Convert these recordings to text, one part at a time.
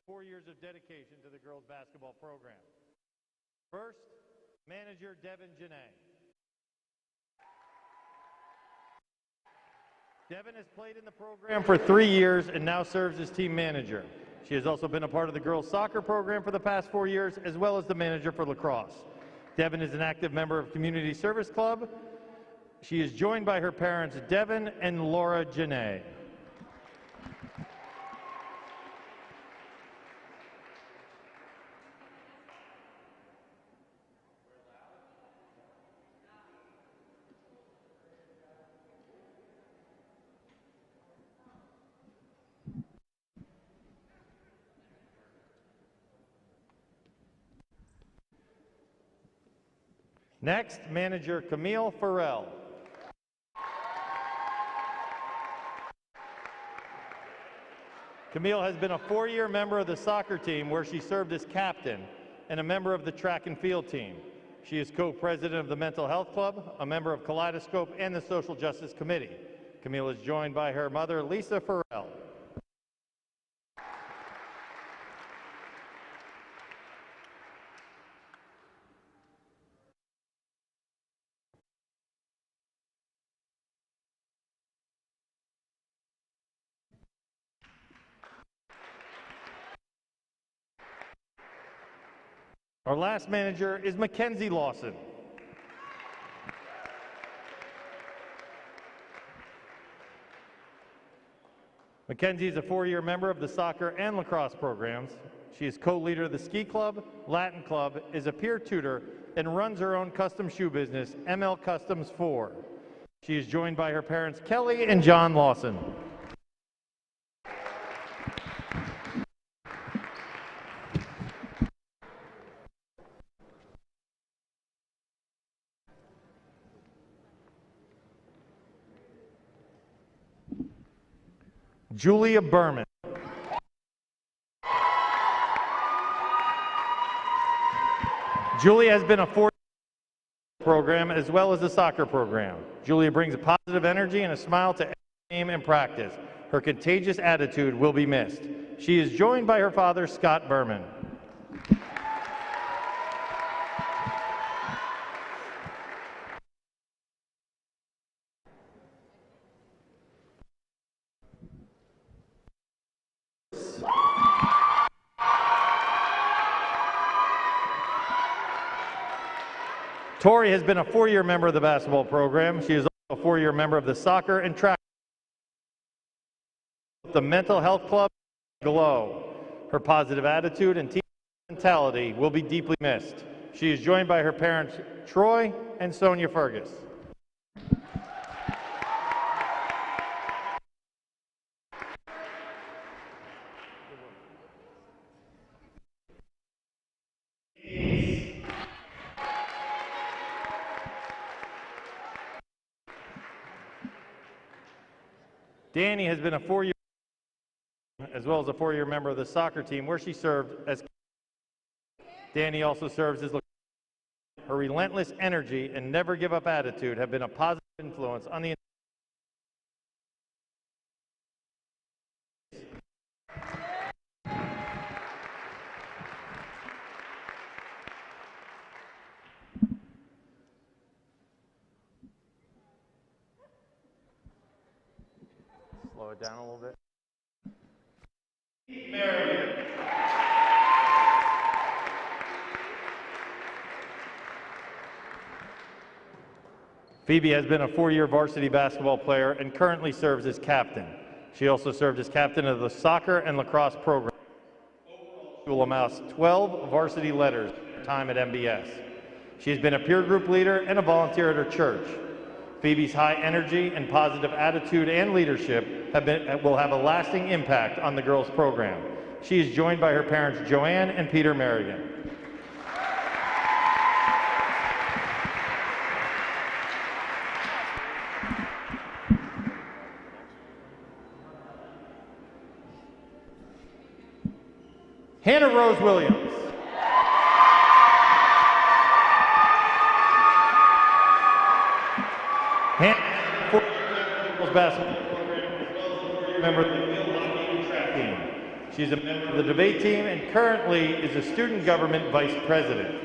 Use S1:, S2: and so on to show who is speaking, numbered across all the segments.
S1: 4 years of dedication to the girls basketball program. First, manager Devin Janae. Devin has played in the program for 3 years and now serves as team manager. She has also been a part of the girls soccer program for the past 4 years, as well as the manager for lacrosse. Devin is an active member of Community Service Club. She is joined by her parents, Devin and Laura Janae. Next, manager Camille Farrell. Camille has been a 4-year member of the soccer team where she served as captain and a member of the track and field team. She is co-president of the Mental Health Club, a member of Kaleidoscope and the Social Justice Committee. Camille is joined by her mother, Lisa Farrell. Our last manager is Mackenzie Lawson. Mackenzie is a 4-year member of the soccer and lacrosse programs. She is co-leader of the ski club, Latin club, is a peer tutor, and runs her own custom shoe business, ML Customs 4. She is joined by her parents, Kelly and John Lawson. Julia Berman. Julia has been a 4-year program as well as the soccer program. Julia brings a positive energy and a smile to every game and practice. Her contagious attitude will be missed. She is joined by her father, Scott Berman. Tori has been a 4-year member of the basketball program. She is also a 4-year member of the soccer and track, the Mental Health Club, Glow. Her positive attitude and team mentality will be deeply missed. She is joined by her parents, Troy and Sonia Fergus. Danny has been a 4-year as well as a 4-year member of the soccer team where she served as. Danny also serves as. Her relentless energy and never give up attitude have been a positive influence on the. Slow it down a little bit. Phoebe has been a 4-year varsity basketball player and currently serves as captain. She also served as captain of the soccer and lacrosse program. She will amass 12 varsity letters in her time at MBS. She has been a peer group leader and a volunteer at her church. Phoebe's high energy and positive attitude and leadership will have a lasting impact on the girls' program. She is joined by her parents, Joanne and Peter Merrigan. Hannah Rose Williams. Hannah, 4-year basketball program, as well as a 4-year member of the field hockey and track team. She's a member of the debate team and currently is a student government vice president.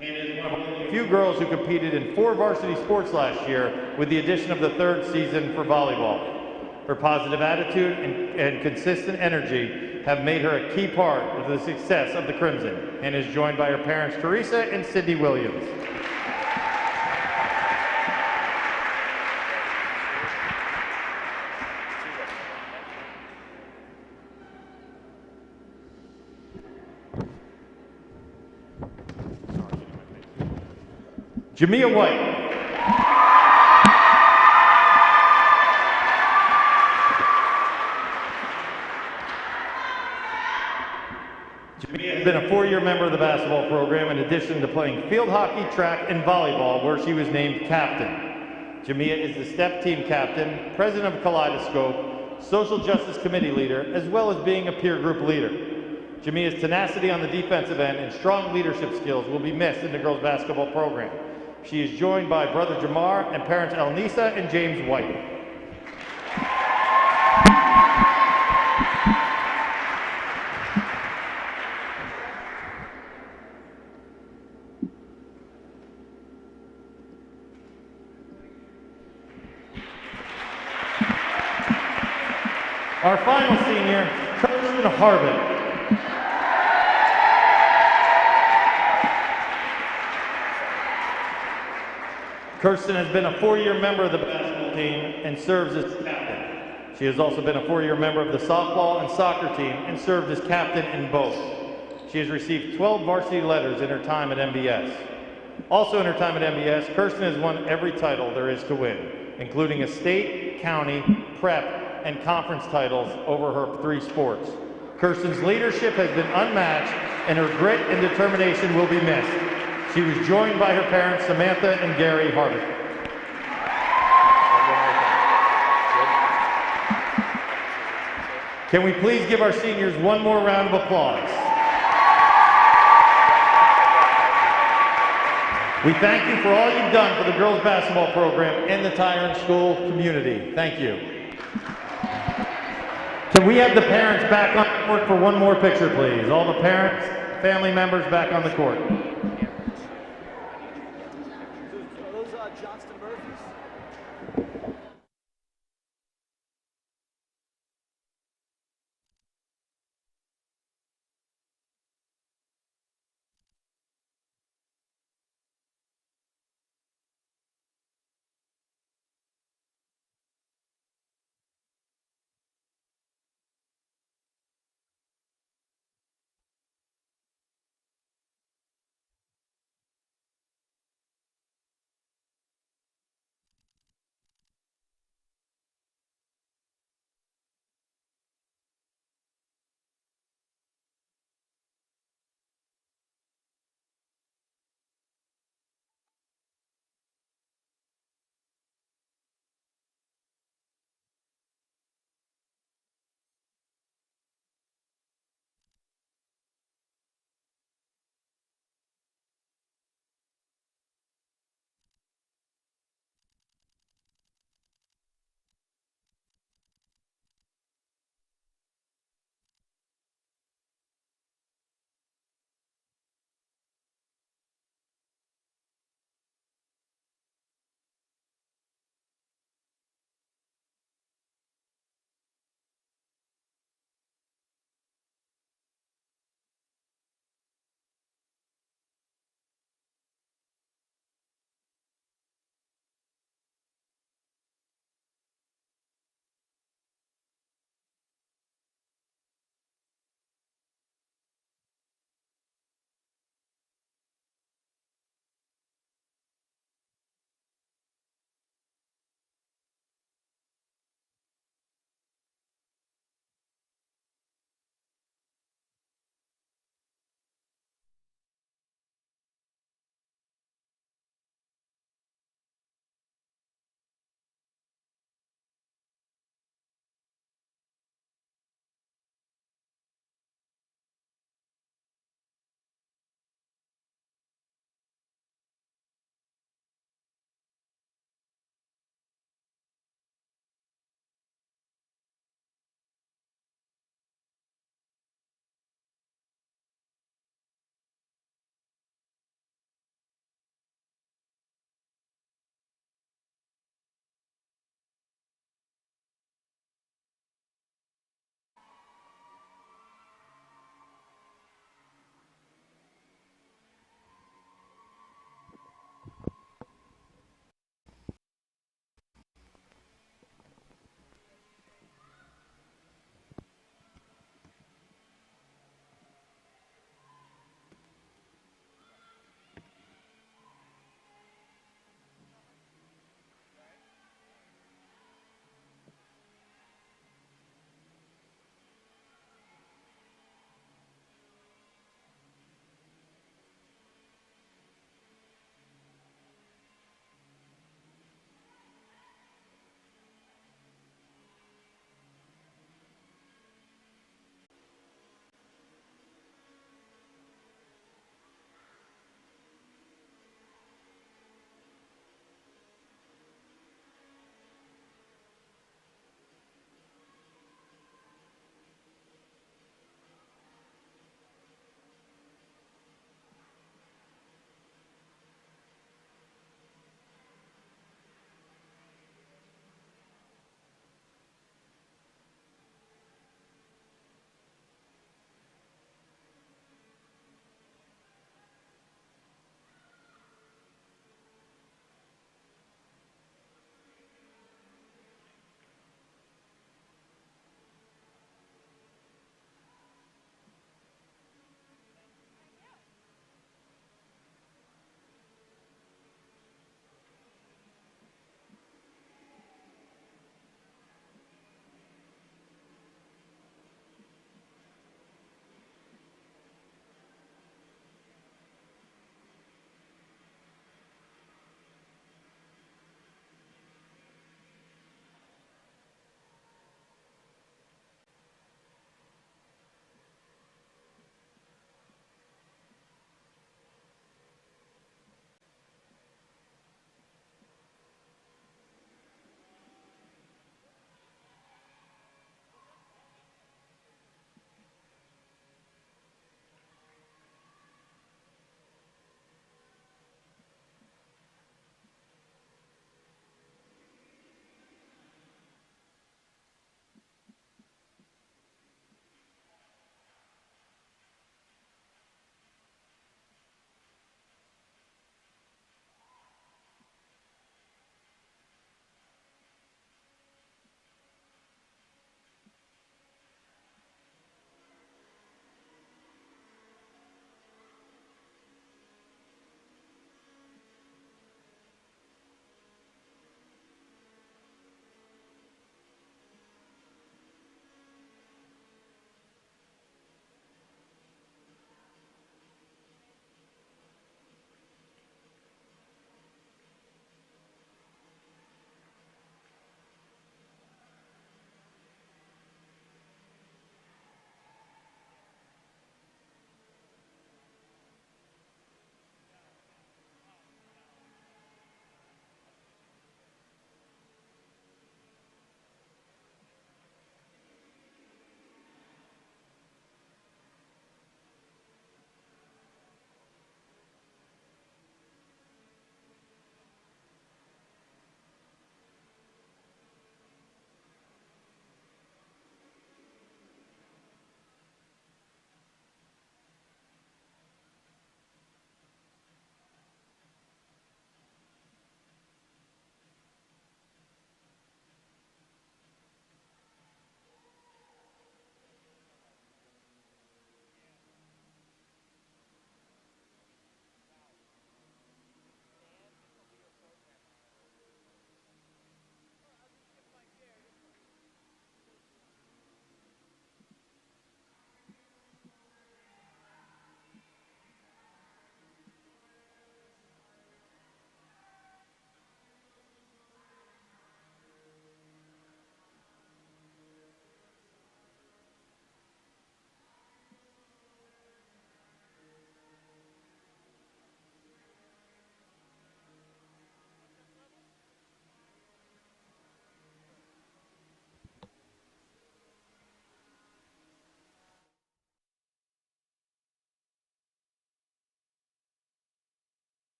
S1: Hannah is one of only a few girls who competed in 4 varsity sports last year, with the addition of the 3rd season for volleyball. Her positive attitude and consistent energy have made her a key part of the success of the Crimson, and is joined by her parents Teresa and Sydney Williams. Jamia White. Jamia has been a 4-year member of the basketball program in addition to playing field hockey, track, and volleyball, where she was named captain. Jamia is the step team captain, president of Kaleidoscope, social justice committee leader, as well as being a peer group leader. Jamia's tenacity on the defensive end and strong leadership skills will be missed in the girls basketball program. She is joined by brother Jamar and parents Elnisa and James White. Our final senior, Kirsten Harvick. Kirsten has been a 4-year member of the basketball team and serves as captain. She has also been a 4-year member of the softball and soccer team and served as captain in both. She has received 12 varsity letters in her time at MBS. Also in her time at MBS, Kirsten has won every title there is to win, including a state, county, prep, and conference titles over her 3 sports. Kirsten's leadership has been unmatched, and her grit and determination will be missed. She was joined by her parents, Samantha and Gary Harvick. Can we please give our seniors one more round of applause? We thank you for all you've done for the girls basketball program and the Tyrant School community. Thank you. Can we have the parents back on the court for one more picture, please? All the parents, family members back on the court.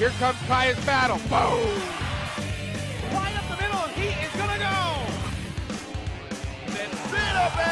S2: Here comes Kaya's battle. Boom! Right up the middle, and he is gonna go! Then sit up in!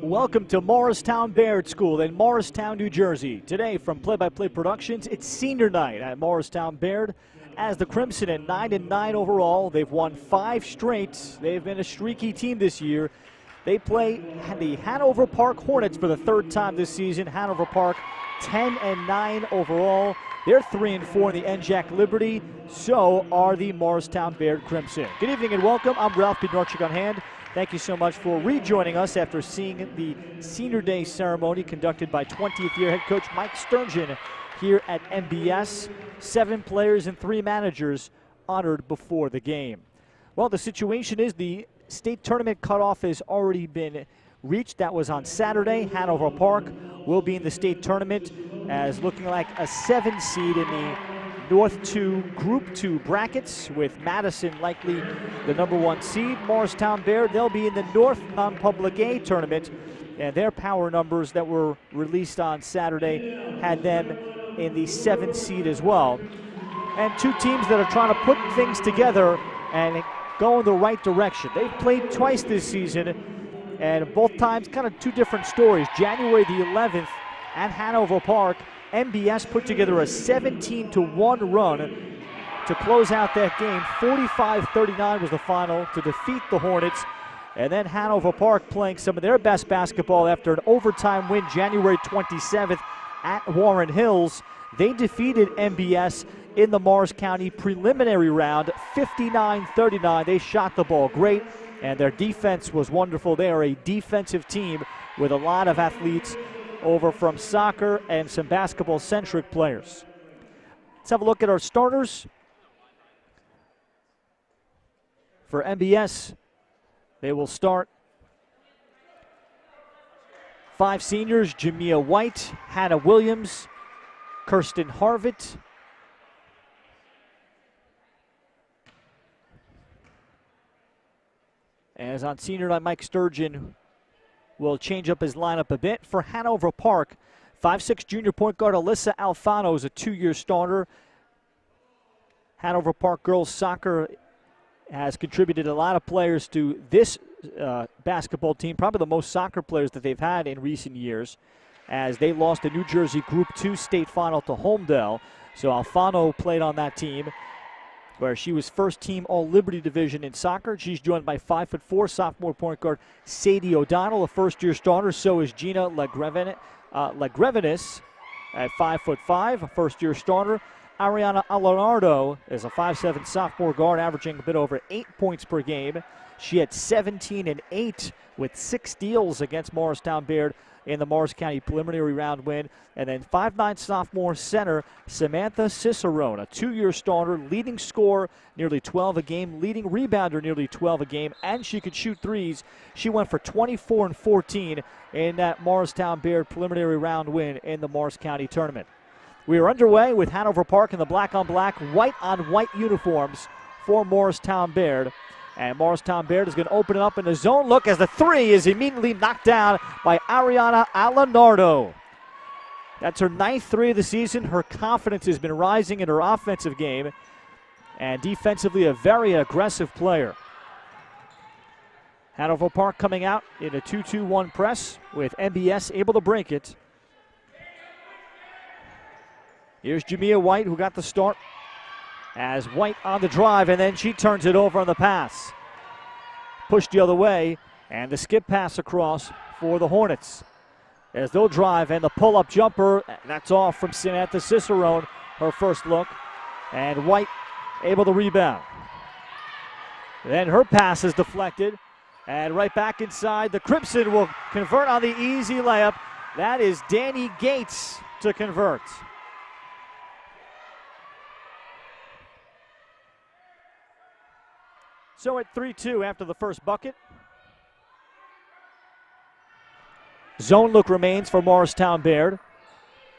S3: Welcome to Morristown-Beard School in Morristown, New Jersey. Today from Play-by-Play Productions, it's senior night at Morristown-Beard. As the Crimson at 9-9 overall, they've won 5 straight. They've been a streaky team this year. They play the Hanover Park Hornets for the 3rd time this season. Hanover Park 10-9 overall. They're 3-4 in the NJAC Liberty. So are the Morristown-Beard Crimson. Good evening and welcome. I'm Ralph Bednarchik on hand. Thank you so much for rejoining us after seeing the Senior Day ceremony conducted by 20th year head coach Mike Sturgeon here at MBS. 7 players and 3 managers honored before the game. Well, the situation is the state tournament cutoff has already been reached. That was on Saturday. Hanover Park will be in the state tournament as looking like a 7 seed in the North 2 Group 2 brackets, with Madison likely the #1 seed. Morristown-Beard, they'll be in the North Non-Public A tournament, and their power numbers that were released on Saturday had them in the 7 seed as well. And 2 teams that are trying to put things together and go in the right direction. They've played twice this season, and both times kind of 2 different stories. January the 11th at Hanover Park, MBS put together a 17-1 run to close out that game. 45-39 was the final to defeat the Hornets. And then Hanover Park playing some of their best basketball after an overtime win January 27th at Warren Hills. They defeated MBS in the Morris County preliminary round, 59-39. They shot the ball great, and their defense was wonderful. They are a defensive team with a lot of athletes over from soccer and some basketball-centric players. Let's have a look at our starters. For MBS, they will start 5 seniors: Jamia White, Hannah Williams, Kirsten Harvick, as on senior night, Mike Sturgeon will change up his lineup a bit. For Hanover Park, 5'6" junior point guard Alyssa Alfano is a 2-year starter. Hanover Park girls soccer has contributed a lot of players to this basketball team, probably the most soccer players that they've had in recent years, as they lost the New Jersey Group 2 state final to Homedale. So Alfano played on that team, where she was first team All-Liberty Division in soccer. She's joined by 5'4" sophomore point guard Sadie O'Donnell, a first-year starter. So is Gina Legrevenis at 5'5", a first-year starter. Ariana Alenardo is a 5'7" sophomore guard, averaging a bit over 8 points per game. She had 17 and 8 with 6 steals against Morristown-Beard in the Morris County preliminary round win. And then 5'9" sophomore center Samantha Cicerone, a 2-year starter, leading scorer, nearly 12 a game, leading rebounder, nearly 12 a game, and she could shoot threes. She went for 24 and 14 in that Morristown-Beard preliminary round win in the Morris County tournament. We are underway with Hanover Park in the black-on-black, white-on-white uniforms for Morristown-Beard. And Morristown-Beard is going to open it up in the zone look as the 3 is immediately knocked down by Ariana Alenardo. That's her 9th 3 of the season. Her confidence has been rising in her offensive game, and defensively a very aggressive player. Hanover Park coming out in a 2-2-1 press with MBS able to break it. Here's Jamia White, who got the start, as White on the drive, and then she turns it over on the pass. Pushed the other way, and the skip pass across for the Hornets. As they'll drive, and the pull-up jumper, that's off from Samantha Cicerone, her first look. And White able to rebound. Then her pass is deflected, and right back inside. The Crimson will convert on the easy layup. That is Danny Gates to convert. So at 3-2 after the first bucket. Zone look remains for Morristown-Beard.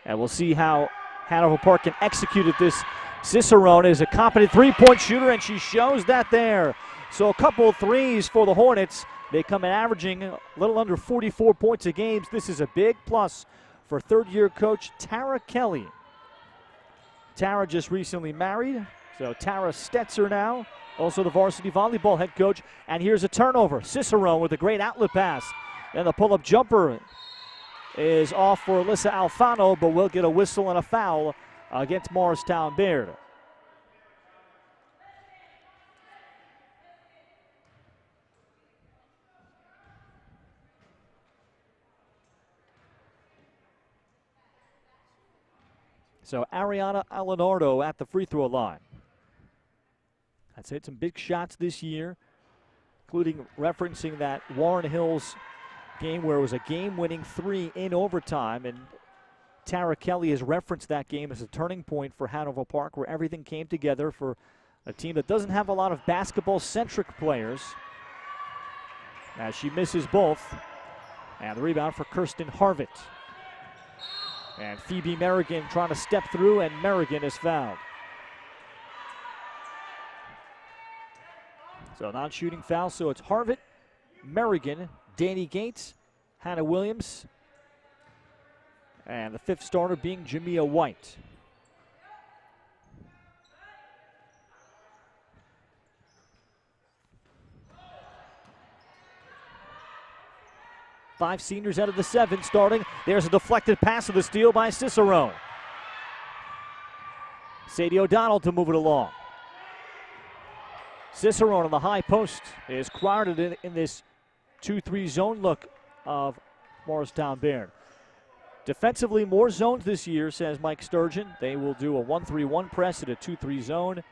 S3: And we'll see how Hanover Park can execute it. This Cicerone is a competent three-point shooter, and she shows that there. So a couple of threes for the Hornets. They come in averaging a little under 44 points a game. This is a big plus for third-year coach Tara Kelly. Tara just recently married, so Tara Stetzer now, also the varsity volleyball head coach. And here's a turnover. Cicerone with a great outlet pass. And the pull-up jumper is off for Alyssa Alfano, but we'll get a whistle and a foul against Morristown-Beard. So Ariana Alenardo at the free throw line. That's hit some big shots this year, including referencing that Warren Hills game where it was a game-winning three in overtime, and Tara Kelly has referenced that game as a turning point for Hanover Park, where everything came together for a team that doesn't have a lot of basketball-centric players. As she misses both, and the rebound for Kirsten Harvick. And Phoebe Merrigan trying to step through, and Merrigan is fouled. So non-shooting foul, so it's Harvick, Merrigan, Danny Gates, Hannah Williams, and the fifth starter being Jamia White. Five seniors out of the seven starting. There's a deflected pass of the steal by Cicerone. Sadie O'Donnell to move it along. Cicerone on the high post is crowded in this 2-3 zone look of Morristown-Beard. Defensively, more zones this year, says Mike Sturgeon. They will do a 1-3-1 press at a 2-3 zone,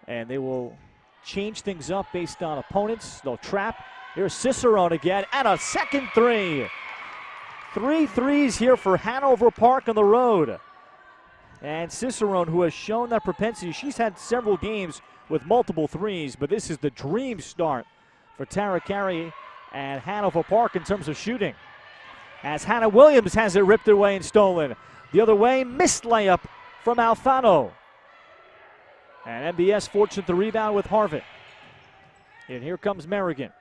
S3: and they will change things up based on opponents. They'll trap. Here's Cicerone again, and a second three. 3 threes here for Hanover Park on the road. And Cicerone, who has shown that propensity, she's had several games with multiple threes, but this is the dream start for Tara Carey and Hanover Park in terms of shooting. As Hannah Williams has it ripped away and stolen. The other way, missed layup from Alfano. And MBS fortunate to rebound with Harvick. And here comes Merrigan.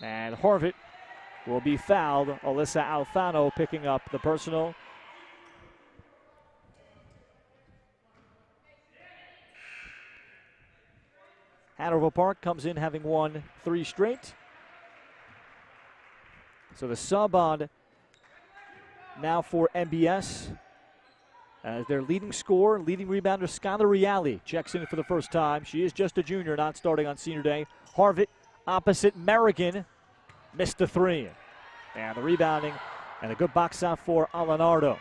S3: And Harvick will be fouled. Alyssa Alfano picking up the personal. Hanover Park comes in having won 3 straight. So the sub on now for MBS. Their leading scorer, leading rebounder, Skylar Reale checks in for the first time. She is just a junior, not starting on senior day. Harvick opposite Merrigan, missed a 3. And the rebounding and a good box out for Alenardo.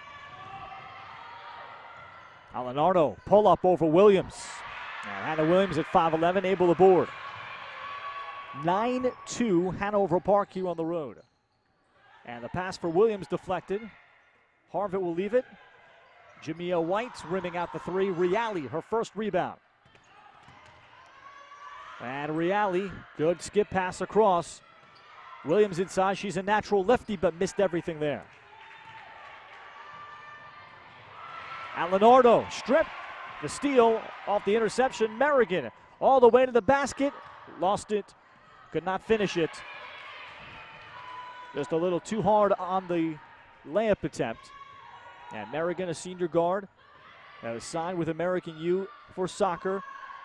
S3: Alenardo pull up over Williams. And Hannah Williams at 5'11", able to board. 9-2 Hanover Park here on the road. And the pass for Williams deflected. Harvick will leave it. Jamia White rimming out the 3. Reale, her first rebound. And Reale, good skip pass across. Williams inside, she's a natural lefty, but missed everything there. Alenardo, strip, the steal off the interception. Merrigan all the way to the basket, lost it, could not finish it. Just a little too hard on the layup attempt. And Merrigan, a senior guard, signed with American U for soccer.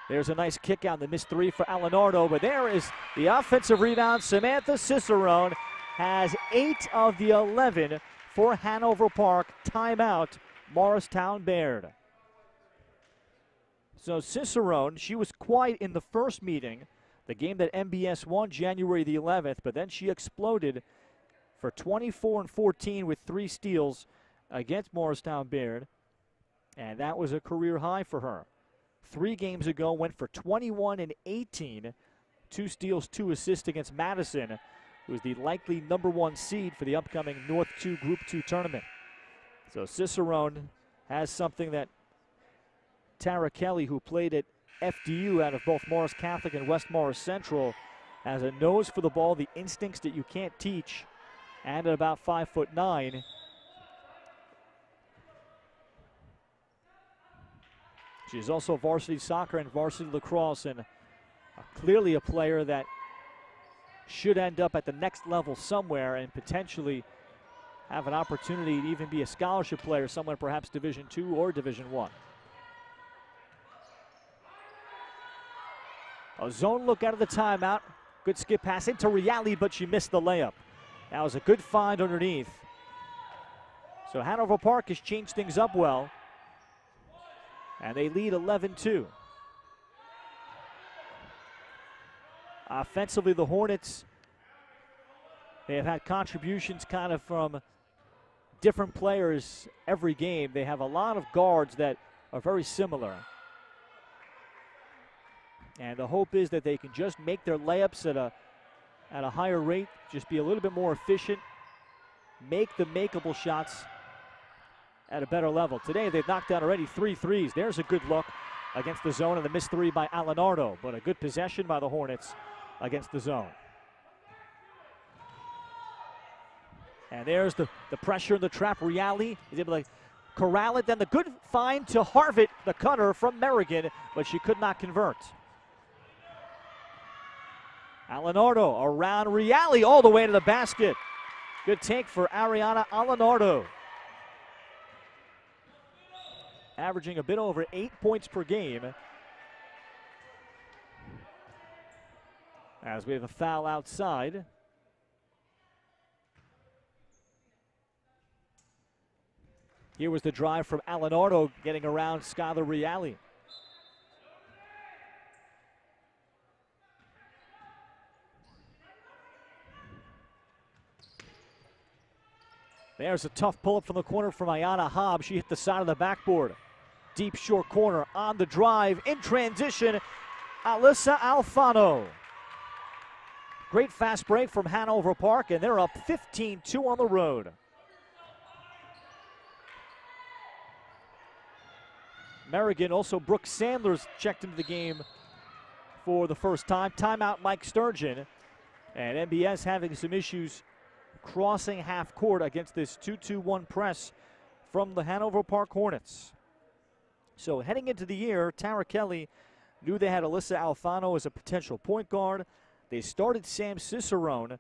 S3: There's a nice kick out, the missed 3 for Alenardo, but there is the offensive rebound. Samantha Cicerone has 8 of the 11 for Hanover Park. Timeout, Morristown-Beard. So Cicerone, she was quiet in the first meeting, the game that MBS won January the 11th, but then she exploded for 24 and 14 with 3 steals against Morristown-Beard, and that was a career high for her. 3 games ago, went for 21 and 18, 2 steals, 2 assists against Madison, who is the likely #1 seed for the upcoming North 2 Group 2 tournament. So Cicerone has something that Tara Kelly, who played at FDU out of both Morris Catholic and West Morris Central, has a nose for the ball, the instincts that you can't teach, and at about 5'9". She's also varsity soccer and varsity lacrosse, and clearly a player that should end up at the next level somewhere and potentially have an opportunity to even be a scholarship player somewhere, perhaps Division II or Division I. A zone look out of the timeout. Good skip pass into Reale, but she missed the layup. That was a good find underneath. So Hanover Park has changed things up well, and they lead 11-2. Offensively, the Hornets, they have had contributions kind of from different players every game. They have a lot of guards that are very similar. And the hope is that they can just make their layups at a higher rate, just be a little bit more efficient, make the makeable shots at a better level. Today they've knocked down already 3 threes. There's a good look against the zone, and the missed 3 by Alenardo, but a good possession by the Hornets against the zone. And there's the pressure in the trap. Reale is able to corral it. Then the good find to Harvick, the cutter from Merrigan, but she could not convert. Alenardo around Reale all the way to the basket. Good take for Ariana Alenardo. Averaging a bit over 8 points per game. As we have a foul outside. Here was the drive from Alenardo getting around Skylar Reale. There's a tough pull-up from the corner from Ayanna Hobbs. She hit the side of the backboard. Deep short corner on the drive. In transition, Alyssa Alfano. Great fast break from Hanover Park, and they're up 15-2 on the road. Merrigan, also Brooke Sanders checked into the game for the first time. Timeout Mike Sturgeon. And MBS having some issues crossing half court against this 2-2-1 press from the Hanover Park Hornets. So heading into the year, Tara Kelly knew they had Alyssa Alfano as a potential point guard. They started Sam Cicerone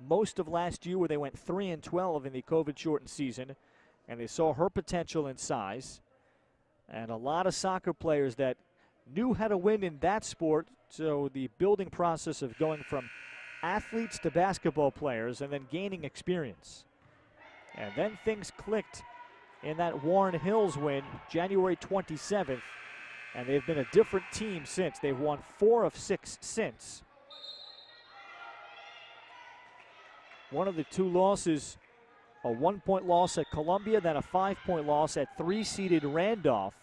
S3: most of last year, where they went 3-12 in the COVID-shortened season, and they saw her potential and size. And a lot of soccer players that knew how to win in that sport, so the building process of going from athletes to basketball players and then gaining experience. And then things clicked in that Warren Hills win, January 27th, and they've been a different team since. They've won 4 of 6 since. One of the 2 losses, a 1-point loss at Columbia, then a 5-point loss at 3-seeded Randolph,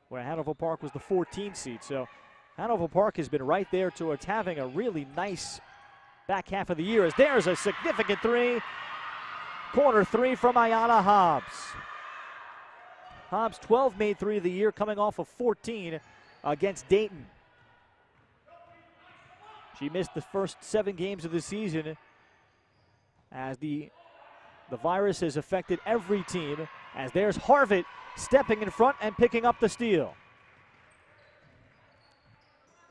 S3: where Hanover Park was the 14 seed. So Hanover Park has been right there towards having a really nice back half of the year, as there's a significant 3. Corner 3 from Ayanna Hobbs. Hobbs, 12 made 3 of the year, coming off of 14 against Dayton. She missed the first 7 games of the season as the virus has affected every team, as there's Harvick stepping in front and picking up the steal.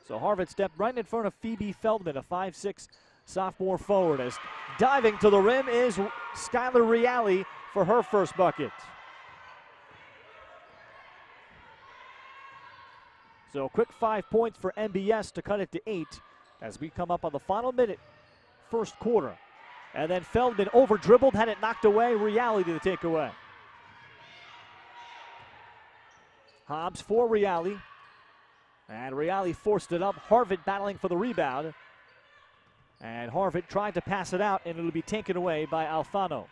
S3: So Harvick stepped right in front of Phoebe Feldman, a 5'6" sophomore forward, as diving to the rim is Skylar Reale for her first bucket. So a quick 5 points for MBS to cut it to 8 as we come up on the final minute, first quarter. And then Feldman over-dribbled, had it knocked away. Reale to the takeaway. Hobbs for Reale. And Reale forced it up. Harvick battling for the rebound. And Harvick tried to pass it out, and it'll be taken away by Alfano.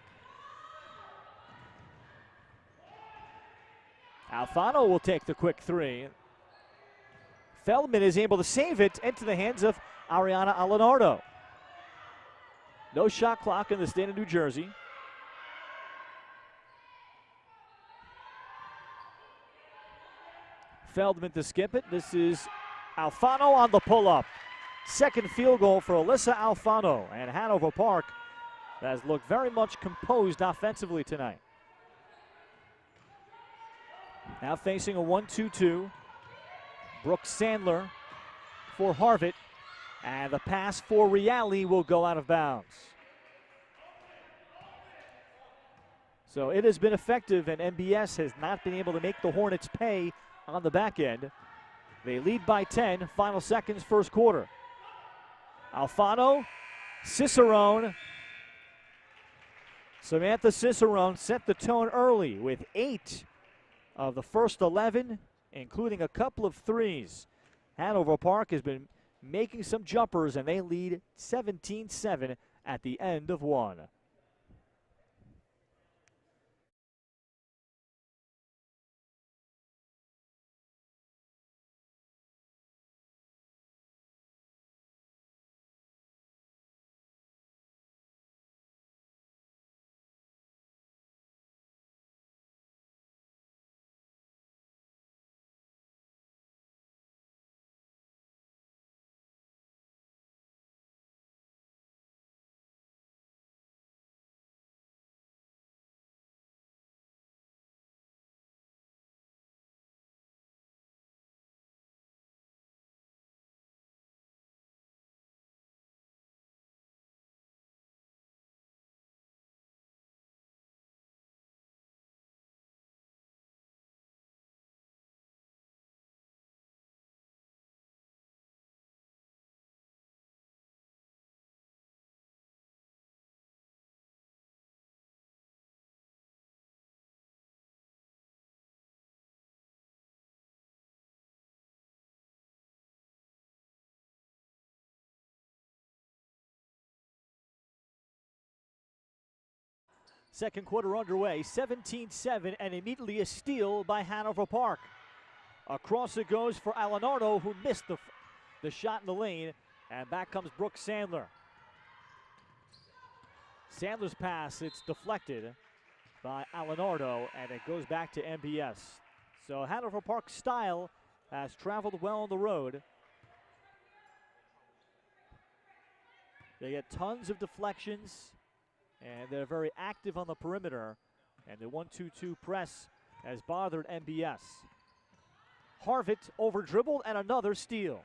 S3: Alfano will take the quick 3. Feldman is able to save it into the hands of Ariana Alenardo. No shot clock in the state of New Jersey. Feldman to skip it. This is Alfano on the pull-up. Second field goal for Alyssa Alfano, and Hanover Park has looked very much composed offensively tonight. Now facing a 1-2-2. Brooks Sandler for Harvick, and the pass for Reale will go out of bounds. So it has been effective, and MBS has not been able to make the Hornets pay on the back end. They lead by 10, final seconds, first quarter. Alfano, Cicerone. Samantha Cicerone set the tone early with 8 of the first 11, including a couple of threes. Hanover Park has been making some jumpers, and they lead 17-7 at the end of one. Second quarter underway, 17-7, and immediately a steal by Hanover Park. Across it goes for Alenardo, who missed the shot in the lane, and back comes Brooks Sandler. Sandler's pass, it's deflected by Alenardo, and it goes back to MBS. So Hanover Park's style has traveled well on the road. They get tons of deflections, and they're very active on the perimeter, and the 1-2-2 press has bothered MBS. Harvick over dribbled, and another steal.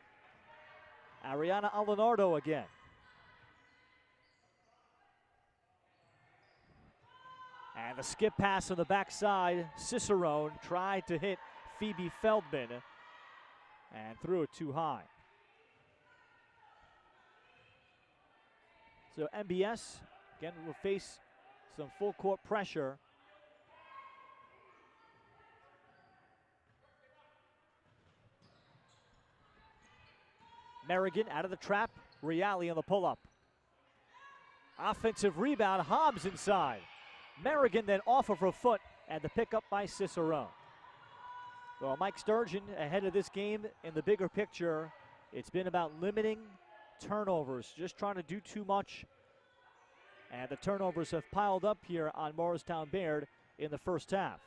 S3: Ariana Alenardo again. And the skip pass on the backside. Cicerone tried to hit Phoebe Feldman and threw it too high. So MBS again will face some full court pressure. Merrigan out of the trap. Reale on the pull-up. Offensive rebound. Hobbs inside. Merrigan then off of her foot, and the pickup by Cicerone. Well, Mike Sturgeon ahead of this game in the bigger picture, it's been about limiting turnovers, just trying to do too much. And the turnovers have piled up here on Morristown-Beard in the first half.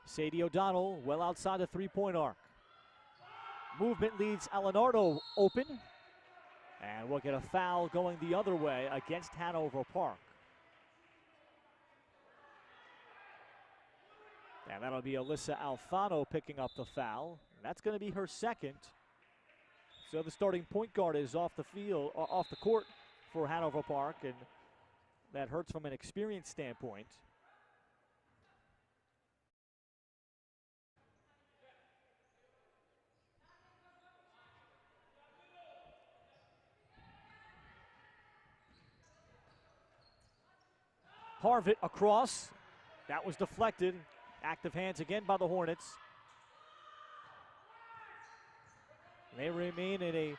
S3: Sadie O'Donnell well outside the three-point arc. Movement leads Alenardo open. And we'll get a foul going the other way against Hanover Park. And that'll be Alyssa Alfano picking up the foul. That's going to be her second. So the starting point guard is off the field, off the court for Hanover Park, and that hurts from an experience standpoint. Harvick across. That was deflected. Active hands again by the Hornets. They remain in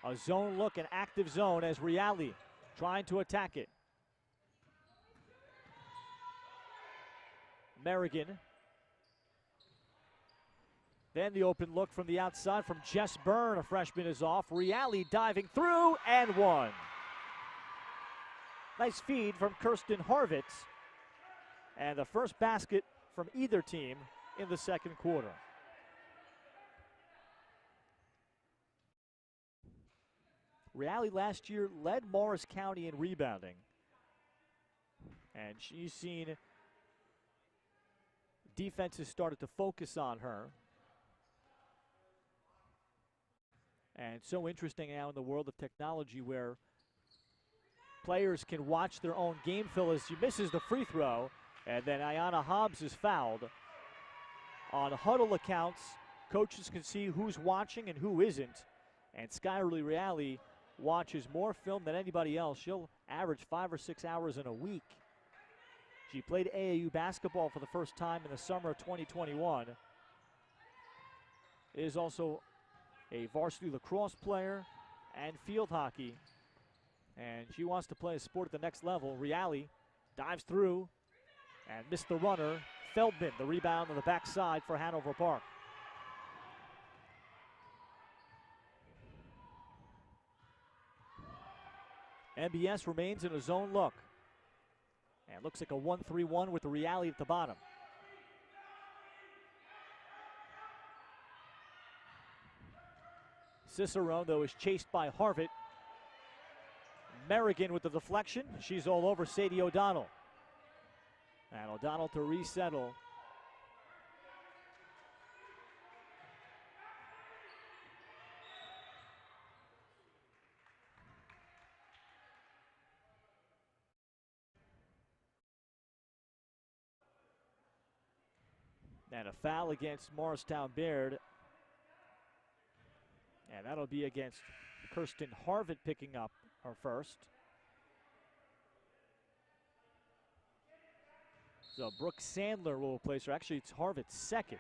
S3: a zone look, an active zone, as Reale trying to attack it. Merrigan. Then the open look from the outside from Jess Byrne. A freshman is off. Reale diving through and one. Nice feed from Kirsten Harvick. And the first basket from either team in the second quarter. Reale last year led Morris County in rebounding. And she's seen defenses started to focus on her. And so interesting now in the world of technology where players can watch their own game fill as she misses the free throw. And then Ayanna Hobbs is fouled. On huddle accounts, coaches can see who's watching and who isn't. And Skylerly Reale watches more film than anybody else. She'll average 5 or 6 hours in a week. She played AAU basketball for the first time in the summer of 2021. Is also a varsity lacrosse player and field hockey. And she wants to play a sport at the next level. Reale dives through and missed the runner. Feldman, the rebound on the backside for Hanover Park. MBS remains in a zone look. And looks like a 1-3-1 with the Reale at the bottom. Cicerone, though, is chased by Harvick. Merrigan with the deflection. She's all over Sadie O'Donnell. And O'Donnell to resettle. And a foul against Morristown-Beard. And that'll be against Kirsten Harvick picking up her first. So Brooke Sandler will replace her. Actually, it's Harvick's second.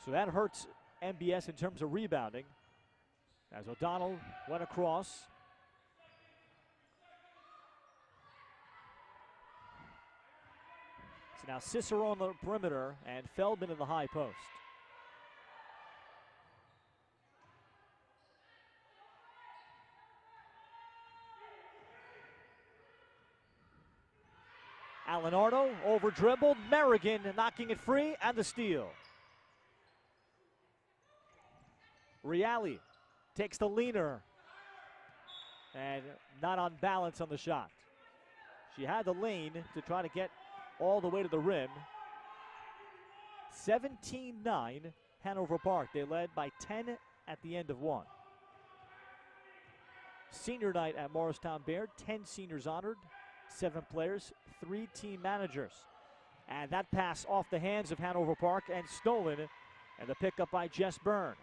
S3: So that hurts MBS in terms of rebounding. As O'Donnell went across. So now Cicero on the perimeter and Feldman in the high post. Alenardo over dribbled. Merrigan knocking it free and the steal. Reale takes the leaner and not on balance on the shot. She had the lane to try to get all the way to the rim. 17-9 Hanover Park. They led by 10 at the end of one. Senior night at Morristown-Beard. 10 seniors honored, 7 players, 3 team managers. And that pass off the hands of Hanover Park and stolen. And the pickup by Jess Byrne.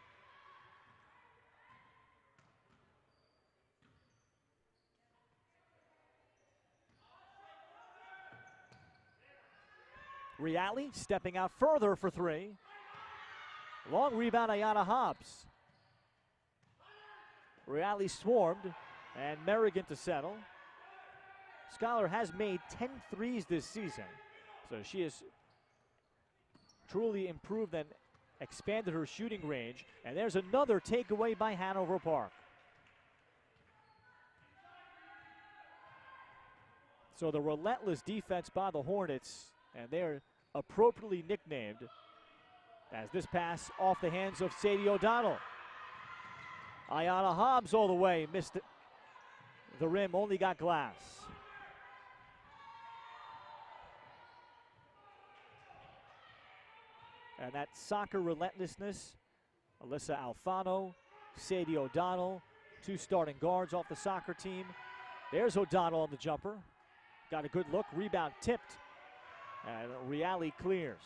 S3: Reale stepping out further for 3. Long rebound, Ayanna Hobbs. Reale swarmed, and Merrigan to settle. Schuyler has made 10 threes this season, so she has truly improved and expanded her shooting range. And there's another takeaway by Hanover Park. So the relentless defense by the Hornets, and they're appropriately nicknamed, as this pass off the hands of Sadie O'Donnell. Ayanna Hobbs all the way, missed the rim, only got glass. And that soccer relentlessness, Alyssa Alfano, Sadie O'Donnell, 2 starting guards off the soccer team. There's O'Donnell on the jumper. Got a good look, rebound tipped. And Reale clears.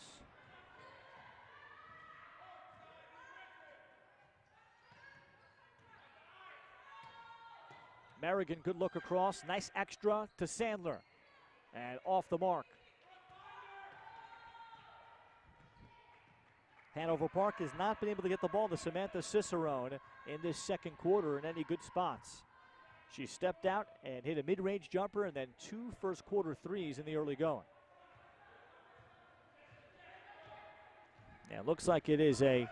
S3: Merrigan, good look across. Nice extra to Sandler. And off the mark. Hanover Park has not been able to get the ball to Samantha Cicerone in this second quarter in any good spots. She stepped out and hit a mid-range jumper and then 2 first quarter threes in the early going. Yeah, it looks like it is a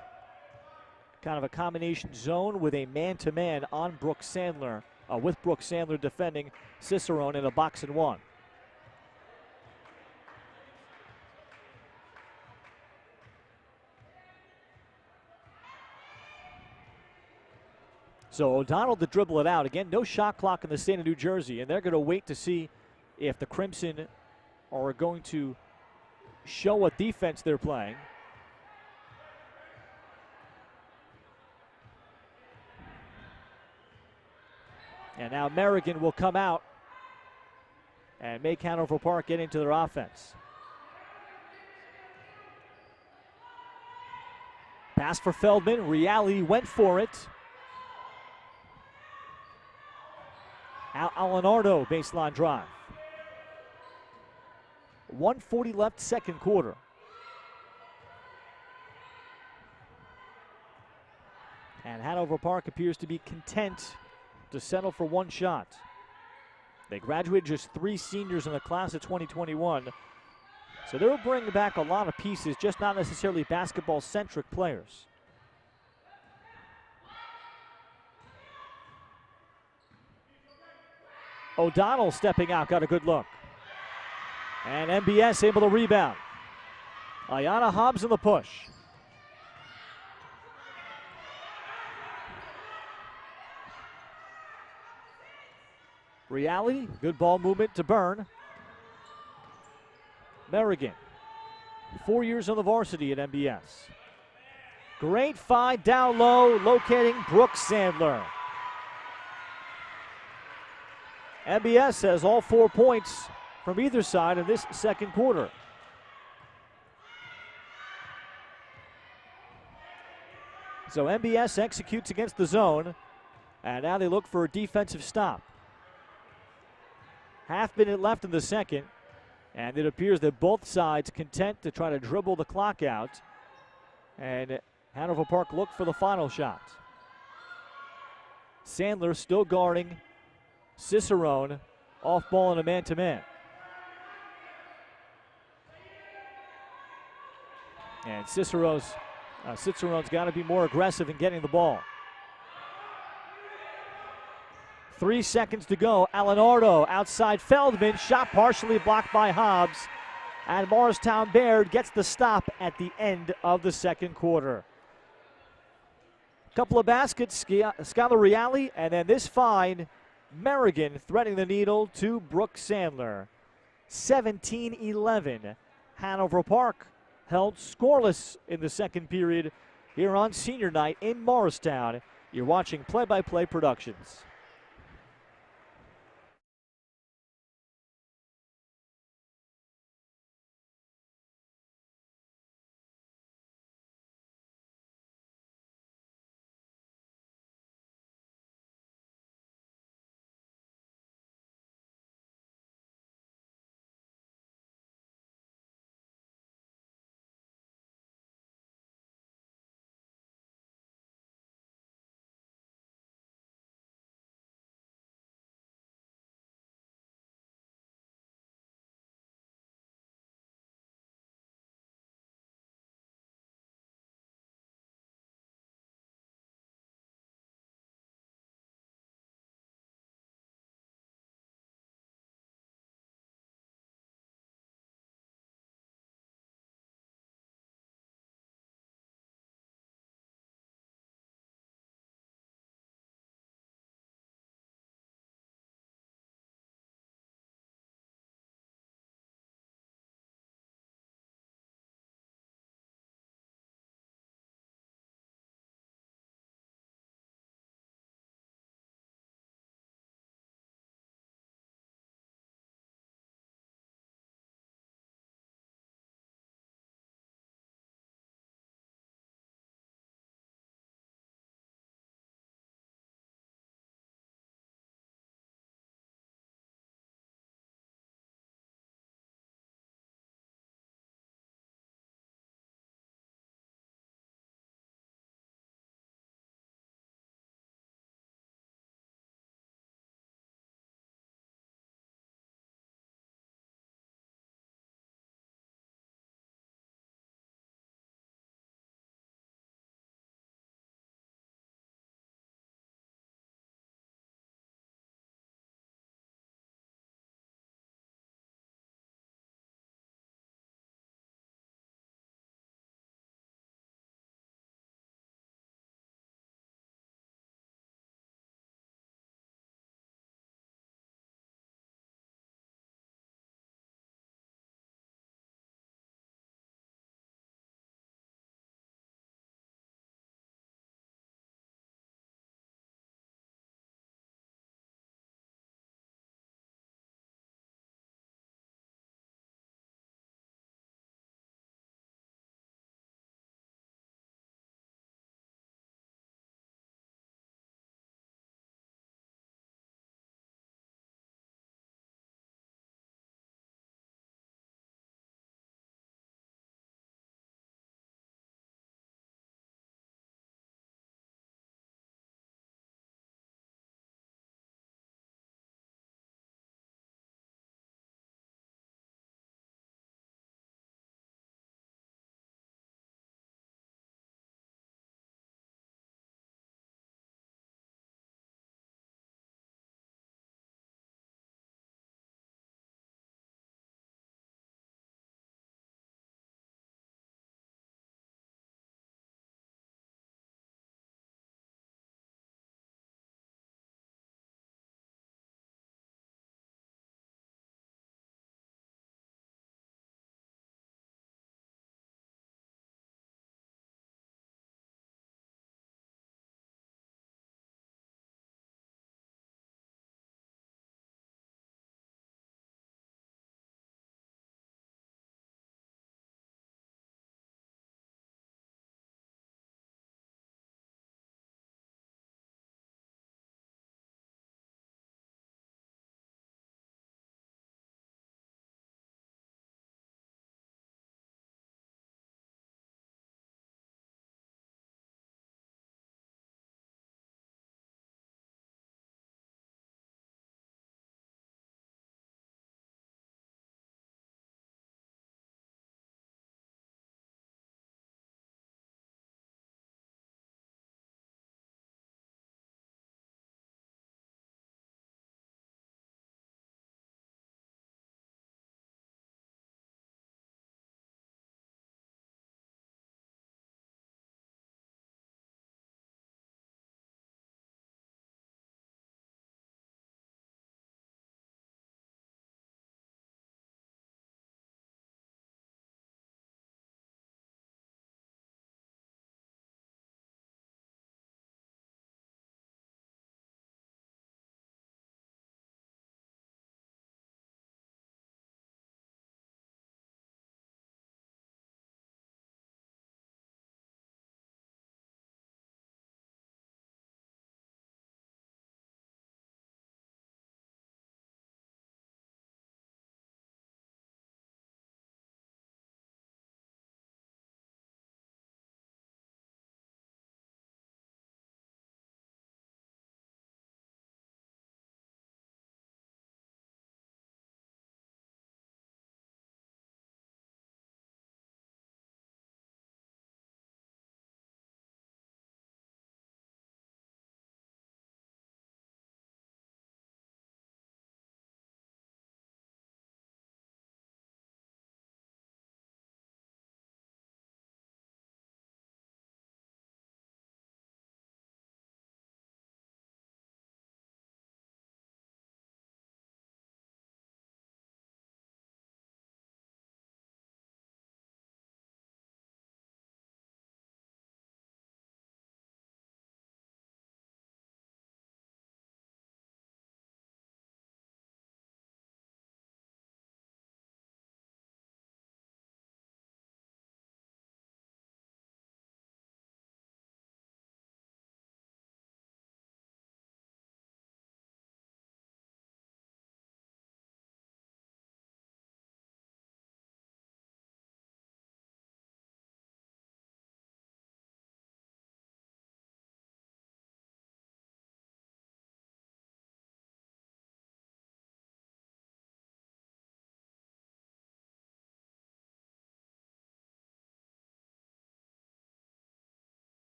S3: kind of a combination zone with a man-to-man on Brooke Sandler with Brooke Sandler defending Cicerone in a box and one. So O'Donnell to dribble it out. Again, no shot clock in the state of New Jersey, and they're going to wait to see if the Crimson are going to show what defense they're playing. And now Merrigan will come out and make Hanover Park get into their offense. Pass for Feldman. Reale went for it. Alenardo baseline drive. 1:40 left, second quarter. And Hanover Park appears to be content to settle for one shot. They graduated just 3 seniors in the class of 2021. So they'll bring back a lot of pieces, just not necessarily basketball-centric players. O'Donnell stepping out, got a good look. And MBS able to rebound. Ayanna Hobbs in the push. Reale, good ball movement to Byrne. Merrigan, 4 years on the varsity at MBS. Great find down low, locating Brooke Sandler. MBS has all 4 points from either side in this second quarter. So MBS executes against the zone, and now they look for a defensive stop. Half-minute left in the second, and it appears that both sides content to try to dribble the clock out, and Hanover Park look for the final shot. Sandler still guarding Cicerone, off ball in a man-to-man. And Cicerone's got to be more aggressive in getting the ball. 3 seconds to go. Alenardo outside Feldman. Shot partially blocked by Hobbs. And Morristown-Beard gets the stop at the end of the second quarter. Couple of baskets, Skylar Reale, and then this fine, Merrigan threading the needle to Brooke Sandler. 17-11. Hanover Park held scoreless in the second period here on senior night in Morristown. You're watching Play-by-Play Productions.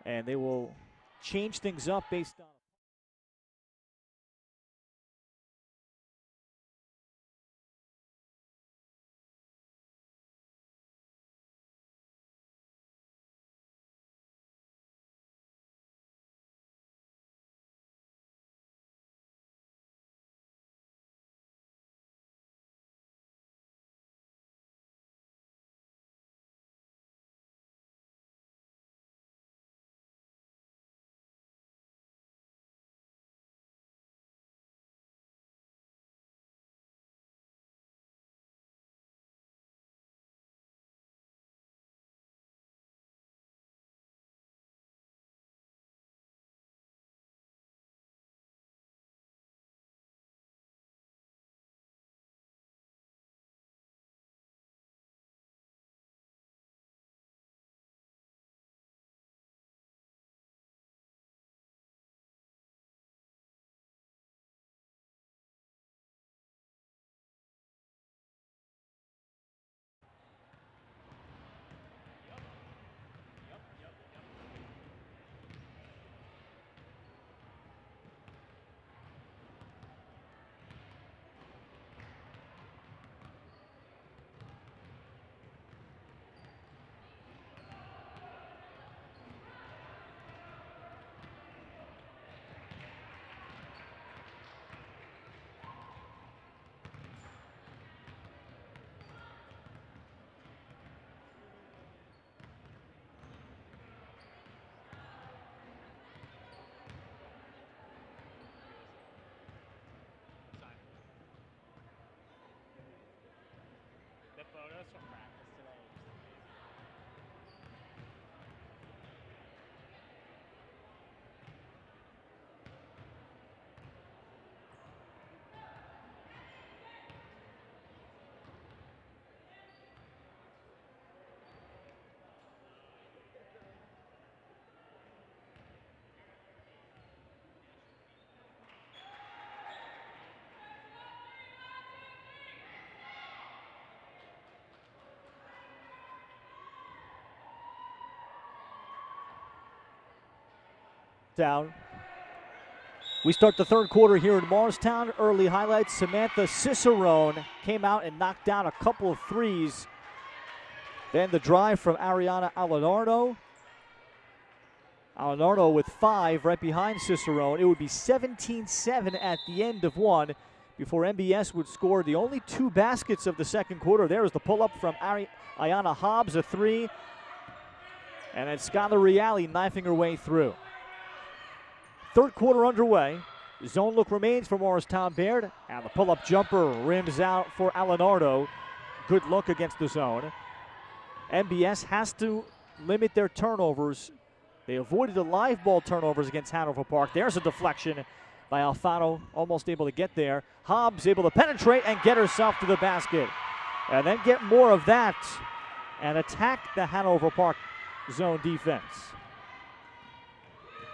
S3: And they will change things up based on
S4: photos from practice today.
S3: down. We start the third quarter here in Morristown. Early highlights, Samantha Cicerone came out and knocked down a couple of threes. Then the drive from Ariana Alenardo. Alenardo with 5 right behind Cicerone. It would be 17-7 at the end of one before MBS would score the only 2 baskets of the second quarter. There is the pull-up from Ayanna Hobbs, a 3. And then Skylar Reale knifing her way through. Third quarter underway. Zone look remains for Morristown-Beard. And the pull-up jumper rims out for Alenardo. Good look against the zone. MBS has to limit their turnovers. They avoided the live ball turnovers against Hanover Park. There's a deflection by Alfano, almost able to get there. Hobbs able to penetrate and get herself to the basket. And then get more of that and attack the Hanover Park zone defense.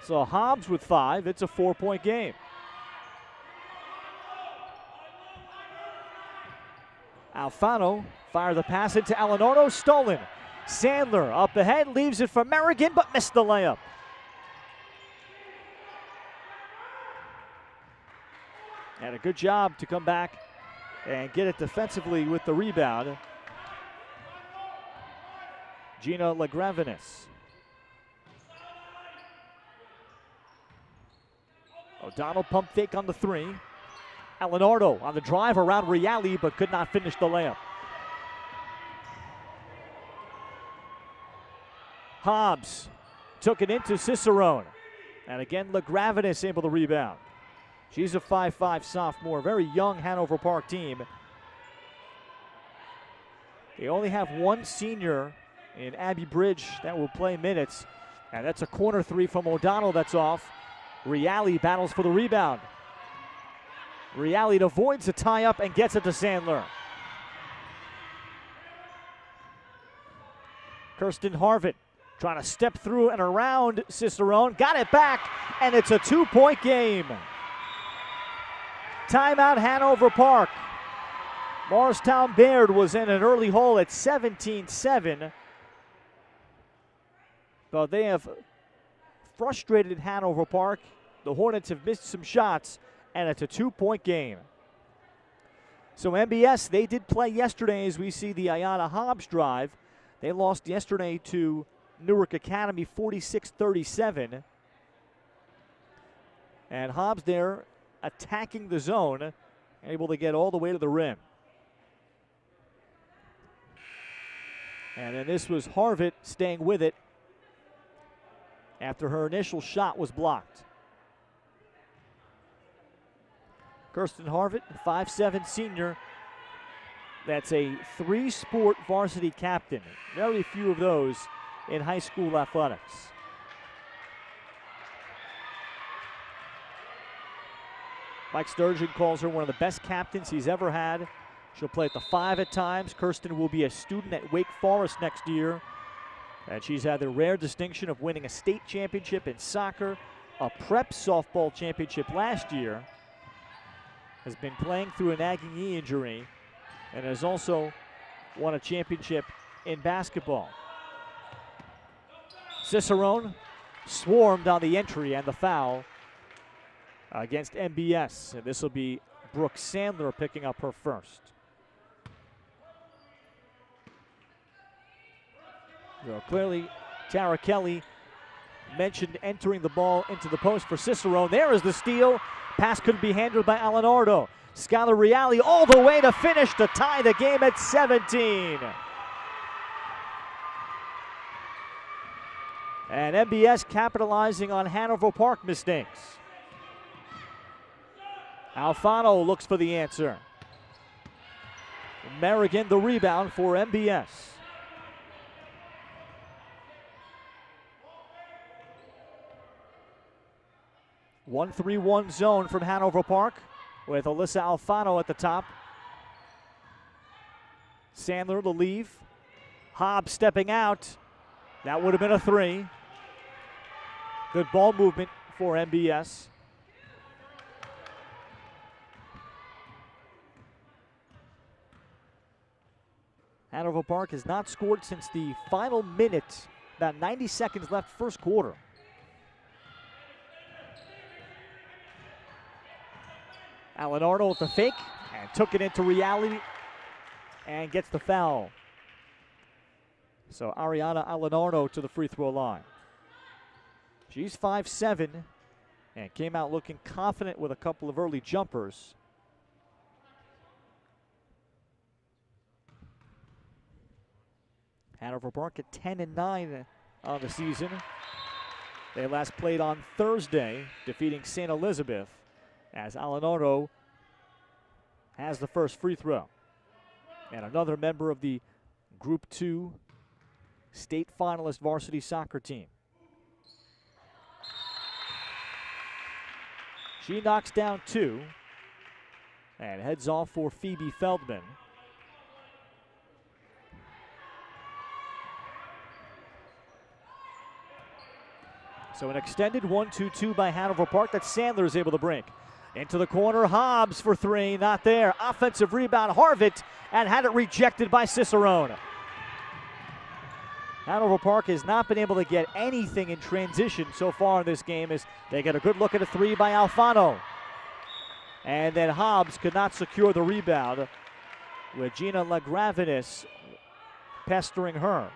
S3: So Hobbs with 5. It's a 4-point game. Alfano fire the pass into Alenardo, stolen. Sandler up ahead, leaves it for Merrigan, but missed the layup. And a good job to come back and get it defensively with the rebound. Gina Lagravinis. O'Donnell pump fake on the 3. Alenardo on the drive around Reale, but could not finish the layup. Hobbs took it into Cicerone. And again, Lagravinis able to rebound. She's a 5'5" sophomore, very young Hanover Park team. They only have one senior in Abby Bridge that will play minutes. And that's a corner 3 from O'Donnell that's off. Reale battles for the rebound. Reale avoids the tie-up and gets it to Sandler. Kirsten Harvick trying to step through and around Cicerone. Got it back, and it's a 2-point game. Timeout Hanover Park. Morristown-Beard was in an early hole at 17-7. But they have frustrated in Hanover Park. The Hornets have missed some shots, and it's a 2-point game. So MBS, they did play yesterday as we see the Ayanna Hobbs drive. They lost yesterday to Newark Academy 46-37. And Hobbs there attacking the zone, able to get all the way to the rim. And then this was Harvick staying with it after her initial shot was blocked. Kirsten Harvick, 5'7" senior. That's a 3-sport varsity captain. Very few of those in high school athletics. Mike Sturgeon calls her one of the best captains he's ever had. She'll play at the 5 at times. Kirsten will be a student at Wake Forest next year. And she's had the rare distinction of winning a state championship in soccer, a prep softball championship last year, has been playing through a nagging knee injury, and has also won a championship in basketball. Cicerone swarmed on the entry and the foul against MBS. And this will be Brooke Sandler picking up her first. So clearly, Tara Kelly mentioned entering the ball into the post for Cicerone. There is the steal. Pass couldn't be handled by Alenardo. Skylar Reale all the way to finish to tie the game at 17. And MBS capitalizing on Hanover Park mistakes. Alfano looks for the answer. Merrigan the rebound for MBS. One 1-3-1 zone from Hanover Park with Alyssa Alfano at the top. Sandler the leave. Hobbs stepping out. That would have been a 3. Good ball movement for MBS. Hanover Park has not scored since the final minute, about 90 seconds left first quarter. Alenardo with the fake and took it into reality and gets the foul. So Ariana Alenardo to the free throw line. She's 5'7" and came out looking confident with a couple of early jumpers. Hanover Park at 10-9 on the season. They last played on Thursday, defeating St. Elizabeth, as Alenardo has the first free throw. And another member of the Group 2 state finalist varsity soccer team. She knocks down 2 and heads off for Phoebe Feldman. So an extended 1-2-2 by Hanover Park that Sandler is able to break. Into the corner, Hobbs for 3, not there. Offensive rebound, Harvick, and had it rejected by Cicerone. Hanover Park has not been able to get anything in transition so far in this game as they get a good look at a 3 by Alfano. And then Hobbs could not secure the rebound with Gina LaGravinis pestering her.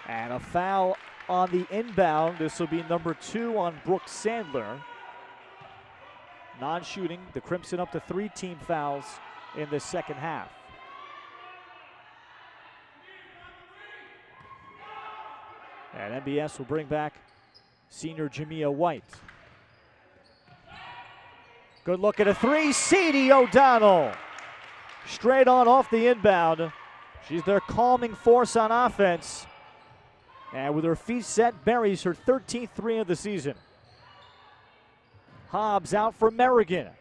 S3: And a foul on the inbound. This will be number 2 on Brooke Sandler. Non-shooting, the Crimson up to 3 team fouls in the second half. And MBS will bring back senior Jamia White. Good look at a 3, Sadie O'Donnell. Straight on off the inbound. She's their calming force on offense. And with her feet set, buries her 13th 3 of the season. Hobbs out for Merrigan.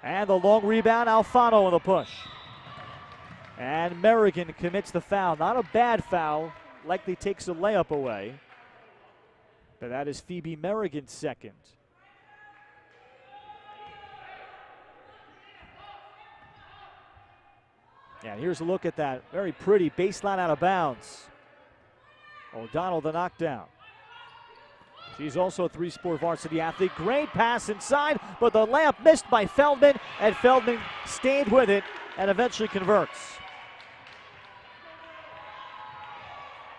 S3: And the long rebound, Alfano on the push. And Merrigan commits the foul. Not a bad foul. Likely takes a layup away. But that is Phoebe Merrigan's second. And here's a look at that very pretty baseline out of bounds. O'Donnell the knockdown. She's also a three-sport varsity athlete. Great pass inside, but the layup missed by Feldman, and Feldman stayed with it and eventually converts.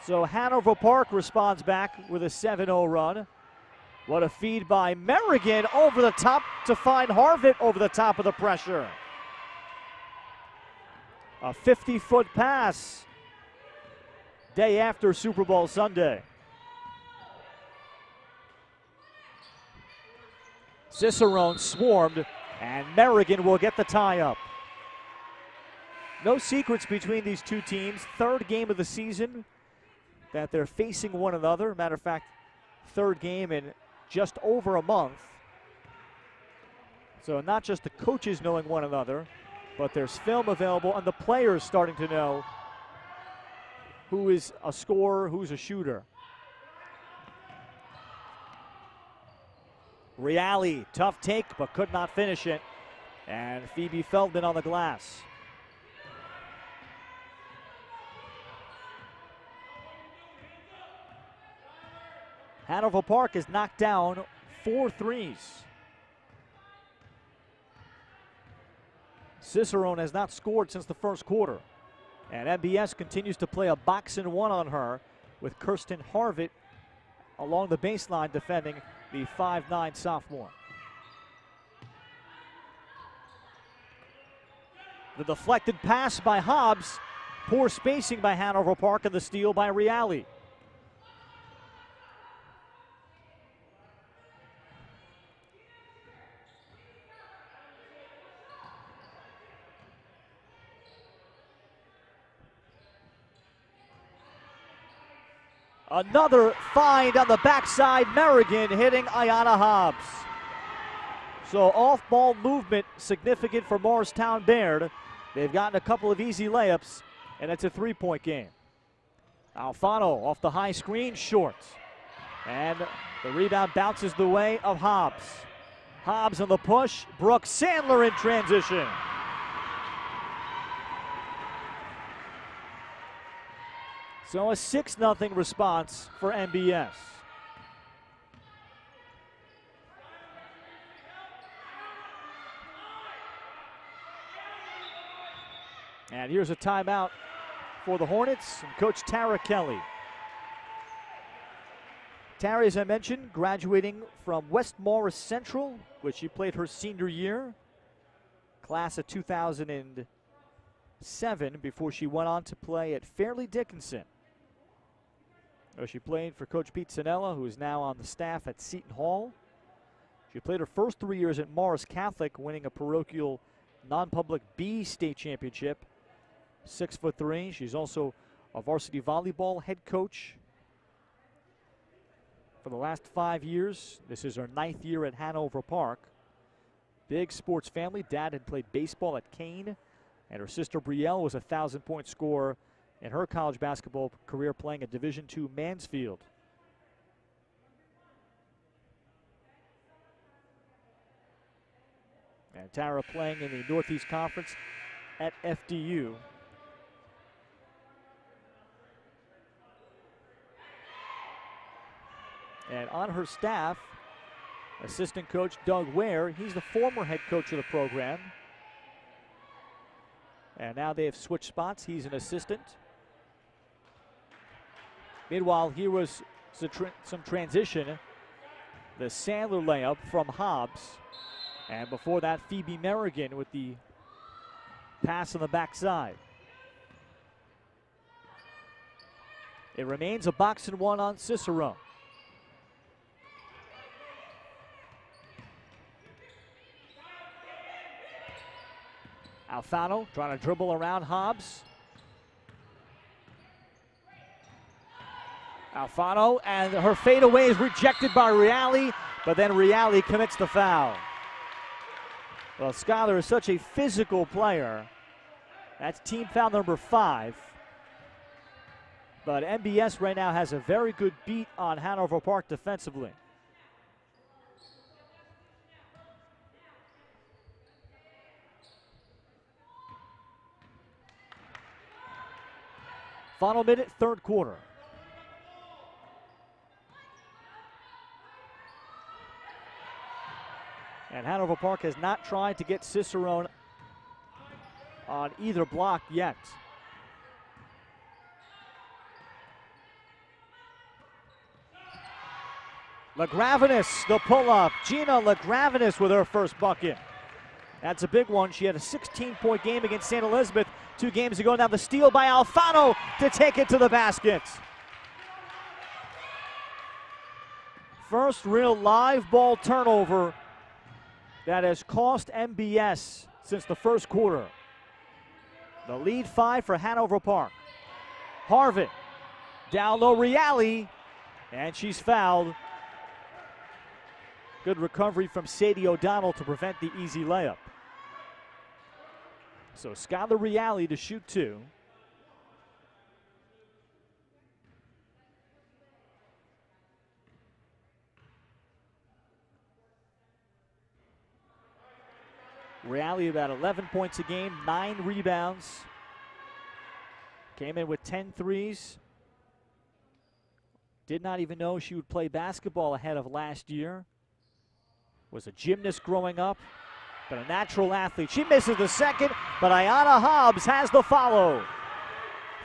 S3: So Hanover Park responds back with a 7-0 run. What a feed by Merrigan over the top to find Harvick over the top of the pressure. A 50-foot pass day after Super Bowl Sunday. Cicerone swarmed, and Merrigan will get the tie-up. No secrets between these two teams. Third game of the season that they're facing one another. Matter of fact, third game in just over a month. So not just the coaches knowing one another, but there's film available and the players starting to know who is a scorer, who's a shooter. Reale, tough take, but could not finish it. And Phoebe Feldman on the glass. Hanover Park has knocked down 4 threes. Cicerone has not scored since the first quarter. And MBS continues to play a box-and-one on her with Kirsten Harvick along the baseline defending the 5'9" sophomore. The deflected pass by Hobbs. Poor spacing by Hanover Park and the steal by Reale. Another find on the backside. Merrigan hitting Ayanna Hobbs. So off-ball movement significant for Morristown-Beard. They've gotten a couple of easy layups, and it's a three-point game. Alfano off the high screen, short. And the rebound bounces the way of Hobbs. Hobbs on the push. Brooke Sandler in transition. So a 6-0 response for MBS. And here's a timeout for the Hornets and Coach Tara Kelly. Tara, as I mentioned, graduating from West Morris Central, which she played her senior year. Class of 2007 before she went on to play at Fairleigh Dickinson. She played for Coach Pete Sanella, who is now on the staff at Seton Hall. She played her first 3 years at Morris Catholic, winning a parochial non-public B state championship. 6'3". She's also a varsity volleyball head coach for the last 5 years. This is her 9th year at Hanover Park. Big sports family. Dad had played baseball at Kane, and her sister Brielle was a 1,000-point scorer in her college basketball career, playing at Division II Mansfield. And Tara playing in the Northeast Conference at FDU. And on her staff, assistant coach Doug Ware. He's the former head coach of the program. And now they have switched spots. He's an assistant. Meanwhile, here was some transition. The Sandler layup from Hobbs. And before that, Phoebe Merrigan with the pass on the backside. It remains a box-and-one on Cicero. Alfano trying to dribble around Hobbs. Alfano, and her fadeaway is rejected by Reale, but then Reale commits the foul. Well, Schuyler is such a physical player, That's team foul number 5. But MBS right now has a very good beat on Hanover Park defensively. Final minute, third quarter. And Hanover Park has not tried to get Cicerone on either block yet. LaGraveness, the pull-up. Gina LaGraveness with her first bucket. That's a big one. She had a 16-point game against St. Elizabeth 2 games ago. Now the steal by Alfano to take it to the basket. First real live ball turnover that has cost MBS since the first quarter. The lead 5 for Hanover Park. Harvick, down low, Reale, and she's fouled. Good recovery from Sadie O'Donnell to prevent the easy layup. So Skylar Reale to shoot 2. Reale about 11 points a game, 9 rebounds. Came in with 10 threes. Did not even know she would play basketball ahead of last year. Was a gymnast growing up, but a natural athlete. She misses the second, but Ayanna Hobbs has the follow.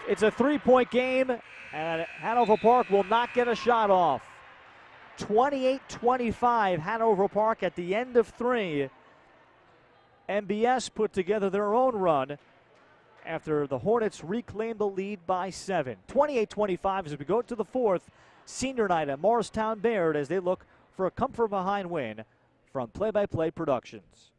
S3: It's a 3-point game, and Hanover Park will not get a shot off. 28-25, Hanover Park at the end of 3. MBS put together their own run after the Hornets reclaimed the lead by 7. 28-25 as we go to the 4th. Senior night at Morristown-Beard as they look for a come-from-behind win from Play-by-Play Productions.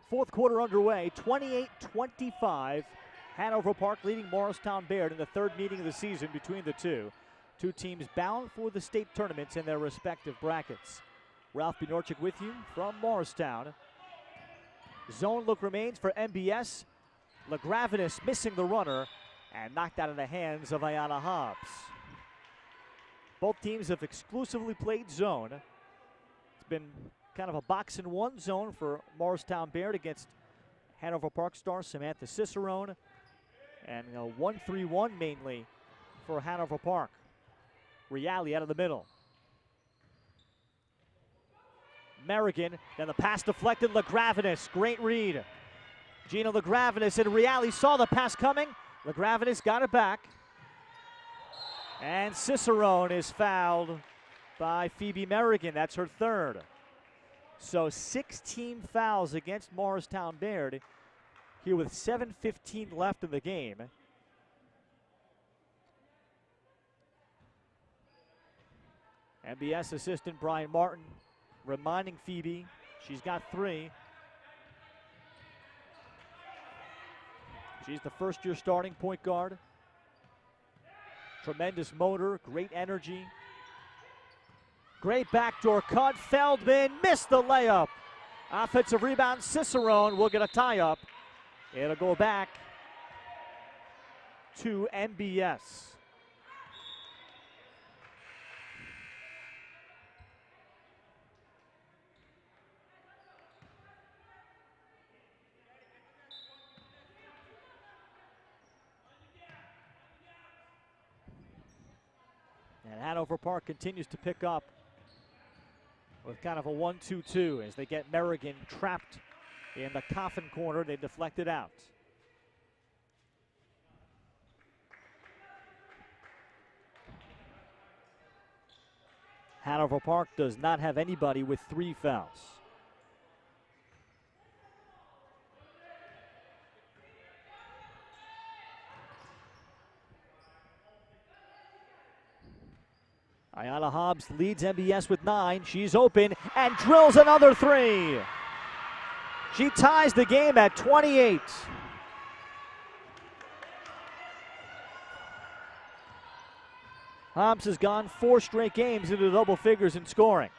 S3: Fourth quarter underway, 28-25. Hanover Park leading Morristown-Beard in the 3rd meeting of the season between the two. Two teams bound for the state tournaments in their respective brackets. Ralph Bjorchik with you from Morristown. Zone look remains for MBS. LaGraveness missing the runner and knocked out of the hands of Ayanna Hobbs. Both teams have exclusively played zone. It's been kind of a box-and-one zone for Morristown-Beard against Hanover Park star Samantha Cicerone, and a 1-3-1 mainly for Hanover Park. Reale out of the middle. Merrigan, then the pass deflected, LaGraveness, great read. Gina LaGraveness and Reale saw the pass coming. LaGraveness got it back. And Cicerone is fouled by Phoebe Merrigan, that's her 3rd. So 16 fouls against Morristown-Beard here with 7:15 left in the game. MBS assistant Brian Martin reminding Phoebe she's got 3. She's the first-year starting point guard. Tremendous motor, great energy. Great backdoor cut. Feldman missed the layup. Offensive rebound, Cicerone will get a tie-up. It'll go back to MBS. And Hanover Park continues to pick up with kind of a 1-2-2 as they get Merrigan trapped in the coffin corner. They deflect it out. Hanover Park does not have anybody with 3 fouls. Ayanna Hobbs leads MBS with 9. She's open and drills another 3. She ties the game at 28. Hobbs has gone 4 straight games into double figures in scoring.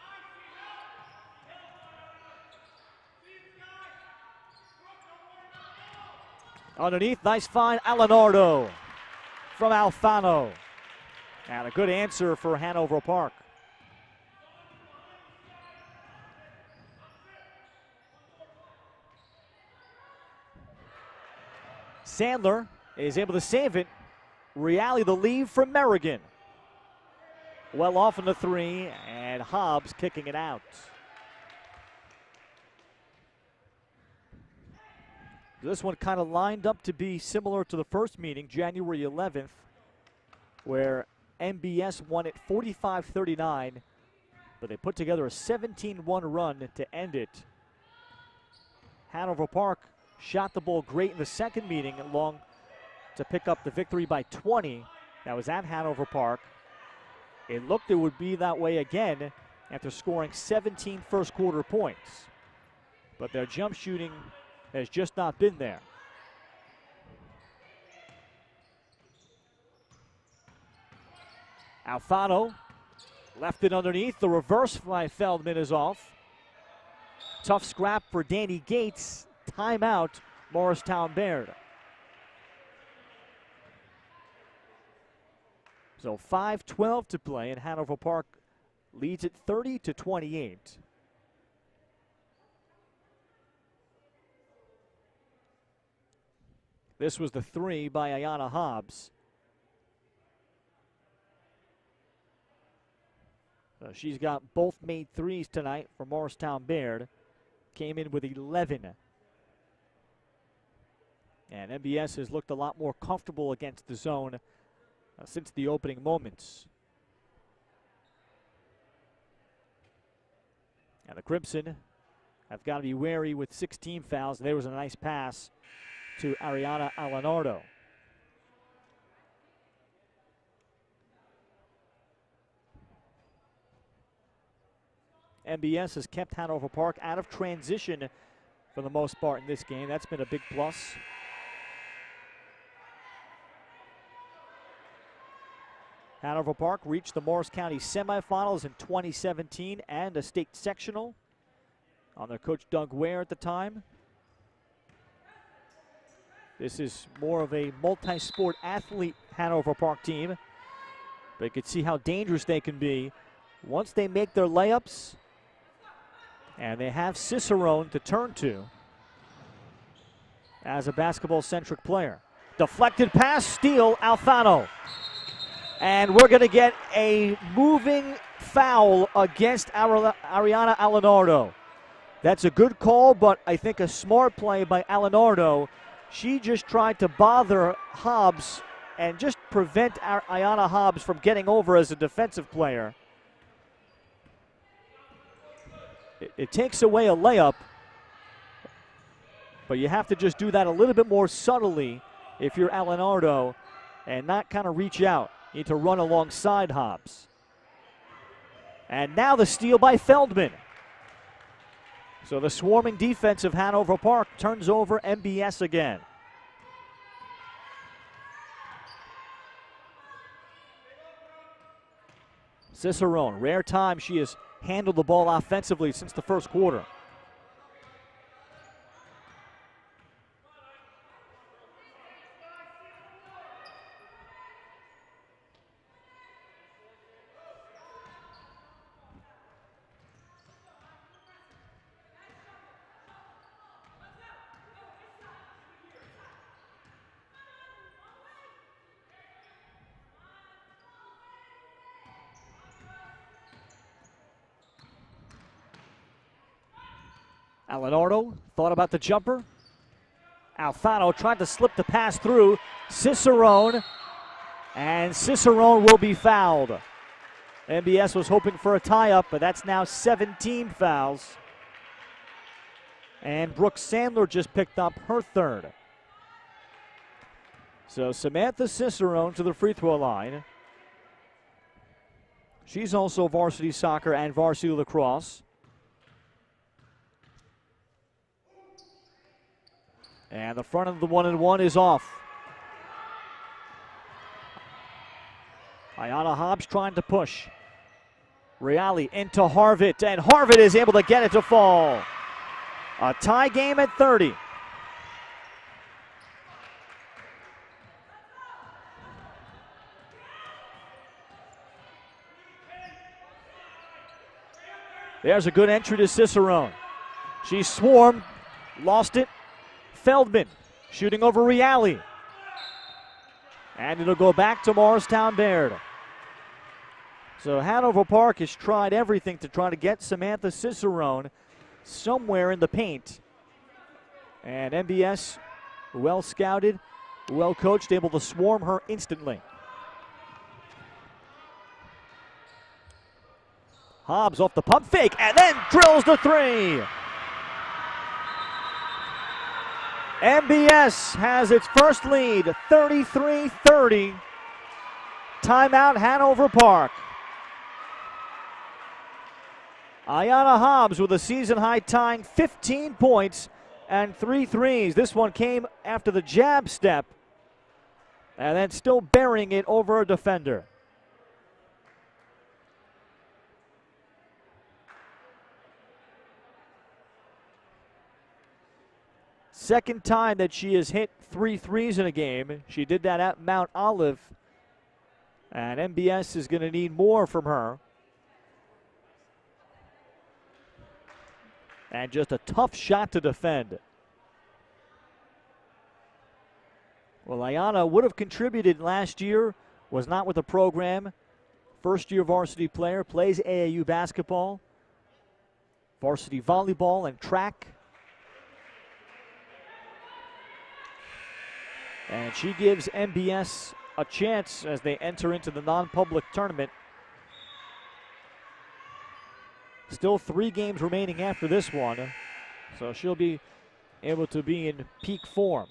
S3: Underneath, nice find, Alenardo from Alfano. And a good answer for Hanover Park. Sandler is able to save it. Reali the lead from Merrigan. Well off in the 3, and Hobbs kicking it out. This one kind of lined up to be similar to the first meeting, January 11th, where MBS won it 45-39, but they put together a 17-1 run to end it. Hanover Park shot the ball great in the second meeting, long to pick up the victory by 20. That was at Hanover Park. It looked it would be that way again after scoring 17 first quarter points, but their jump shooting has just not been there. Alfano left it underneath. The reverse by Feldman is off. Tough scrap for Danny Gates. Timeout, Morristown-Beard. So 5:12 to play, and Hanover Park leads it 30-28. This was the 3 by Ayanna Hobbs. So she's got both made 3s tonight for Morristown-Beard. Came in with 11. And MBS has looked a lot more comfortable against the zone since the opening moments. And the Crimson have got to be wary with 16 fouls. There was a nice pass to Ariana Alenardo. MBS has kept Hanover Park out of transition for the most part in this game. That's been a big plus. Hanover Park reached the Morris County semifinals in 2017 and a state sectional under Coach Doug Ware at the time. This is more of a multi-sport athlete Hanover Park team, but you can see how dangerous they can be once they make their layups, and they have Cicerone to turn to as a basketball-centric player. Deflected pass, steal, Alfano. And we're going to get a moving foul against Ariana Alenardo. That's a good call, but I think a smart play by Alenardo. She just tried to bother Hobbs and just prevent Ayanna Hobbs from getting over as a defensive player. It takes away a layup, but you have to just do that a little bit more subtly if you're Alenardo and not kind of reach out. You need to run alongside Hobbs. And now the steal by Feldman. So the swarming defense of Hanover Park turns over MBS again. Cicerone, rare time she has handled the ball offensively since the first quarter. Alonardo thought about the jumper. Alfano tried to slip the pass through Cicerone, and Cicerone will be fouled. MBS was hoping for a tie-up, but that's now 17 fouls. And Brooke Sandler just picked up her third. So Samantha Cicerone to the free throw line. She's also varsity soccer and varsity lacrosse. And the front of the 1-and-1 is off. Ayanna Hobbs trying to push. Reale into Harvick, and Harvick is able to get it to fall. A tie game at 30. There's a good entry to Cicerone. She swarmed, lost it. Feldman shooting over Reale. And it'll go back to Morristown-Beard. So Hanover Park has tried everything to try to get Samantha Cicerone somewhere in the paint. And MBS, well scouted, well coached, able to swarm her instantly. Hobbs off the pump fake and then drills the three. MBS has its first lead, 33-30. Timeout, Hanover Park. Ayanna Hobbs with a season-high tying 15 points and 3 threes. This one came after the jab step and then still burying it over a defender. Second time that she has hit 3 threes in a game. She did that at Mount Olive. And MBS is going to need more from her. And just a tough shot to defend. Well, Ayanna would have contributed last year, was not with the program. First year varsity player, plays AAU basketball, varsity volleyball, and track. And she gives MBS a chance as they enter into the non-public tournament. Still 3 games remaining after this one, so she'll be able to be in peak form.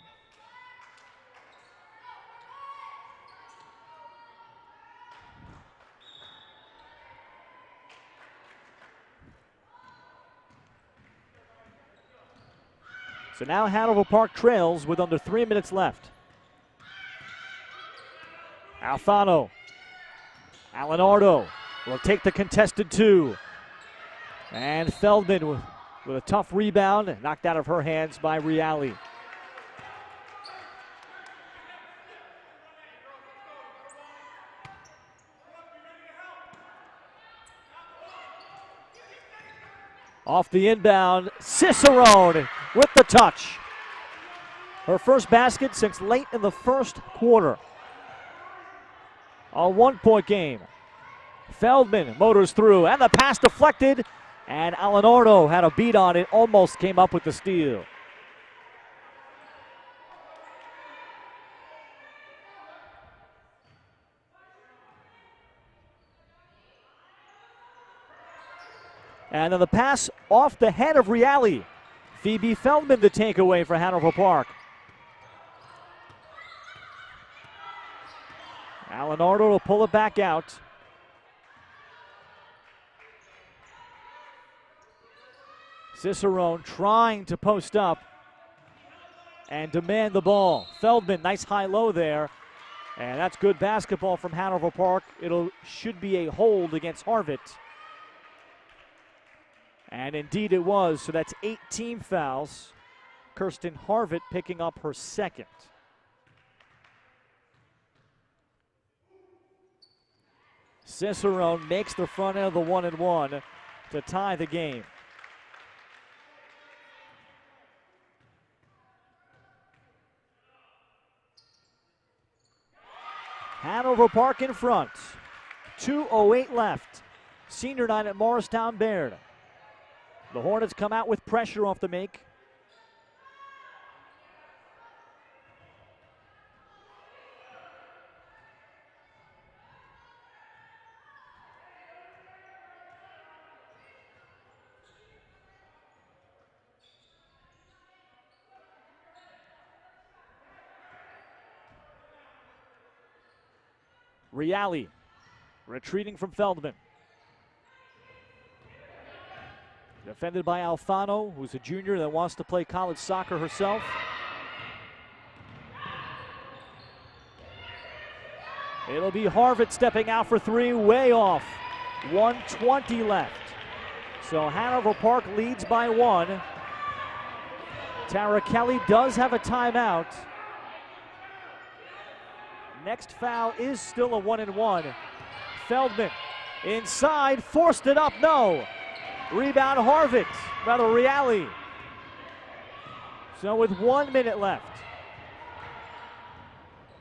S3: So now Hanover Park trails with under 3 minutes left. Alfano. Alonardo will take the contested 2. And Feldman with a tough rebound, knocked out of her hands by Reale. Off the inbound, Cicerone with the touch. Her first basket since late in the first quarter. A 1-point game. Feldman motors through, and the pass deflected, and Alonardo had a beat on it, almost came up with the steal. And then the pass off the head of Reale. Phoebe Feldman the takeaway for Hanover Park. Alonardo will pull it back out. Cicerone trying to post up and demand the ball. Feldman, nice high-low there. And that's good basketball from Hanover Park. Should be a hold against Harvick. And indeed it was, so that's 18 fouls. Kirsten Harvick picking up her second. Cicerone makes the front end of the 1-and-1 to tie the game. Hanover Park in front. 2:08 left. Senior night at Morristown-Beard. The Hornets come out with pressure off the make. Reale retreating from Feldman. Defended by Alfano, who's a junior that wants to play college soccer herself. It'll be Harvick stepping out for three, way off. 1:20 left. So Hanover Park leads by one. Tara Kelly does have a timeout. Next foul is still a 1-and-1. Feldman inside, forced it up, no. Rebound Harvick, rather Reale. So with 1 minute left.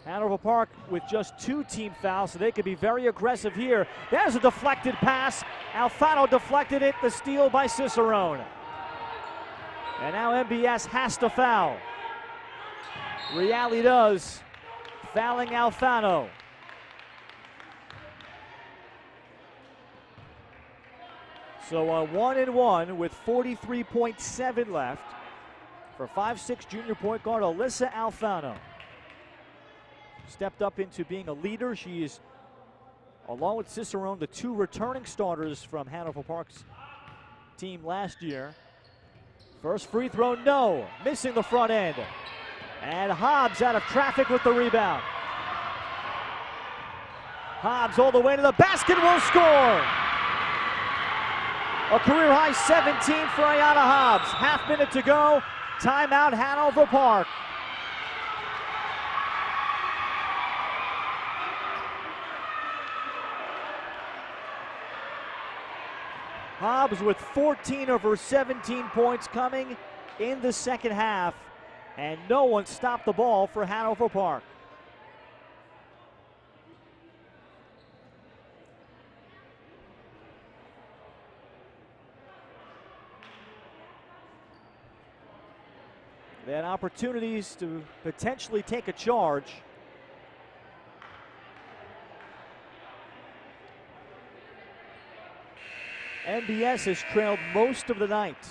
S3: Hanover Park with just 2 team fouls, so they could be very aggressive here. There's a deflected pass. Alfano deflected it, the steal by Cicerone. And now MBS has to foul. Reale does, fouling Alfano. So a 1-and-1 with 43.7 left for 5'6" junior point guard Alyssa Alfano. Stepped up into being a leader. She is, along with Cicerone, the 2 returning starters from Hanover Park's team last year. First free throw, no. Missing the front end. And Hobbs out of traffic with the rebound. Hobbs all the way to the basket, will score. A career-high 17 for Ayanna Hobbs. Half minute to go. Timeout, Hanover Park. Hobbs with 14 of her 17 points coming in the second half. And no one stopped the ball for Hanover Park. They had opportunities to potentially take a charge. MBS has trailed most of the night.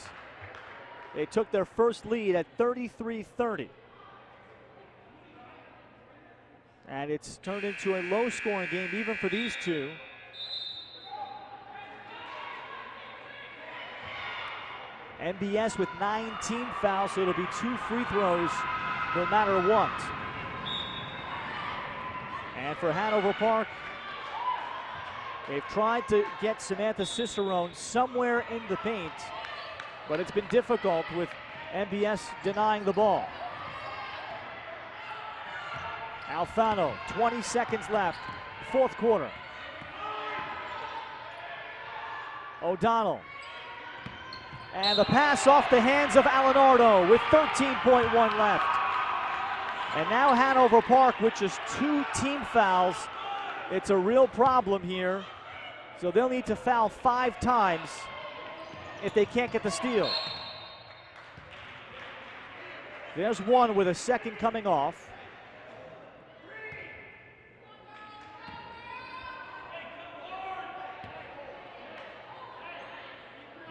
S3: They took their first lead at 33-30. And it's turned into a low-scoring game even for these two. MBS with 19 fouls, so it'll be 2 free throws no matter what. And for Hanover Park, they've tried to get Samantha Cicerone somewhere in the paint, but it's been difficult with MBS denying the ball. Alfano, 20 seconds left, fourth quarter. O'Donnell. And the pass off the hands of Alenardo with 13.1 left. And now Hanover Park with just 2 team fouls. It's a real problem here. So they'll need to foul 5 times if they can't get the steal. There's one with a second coming off.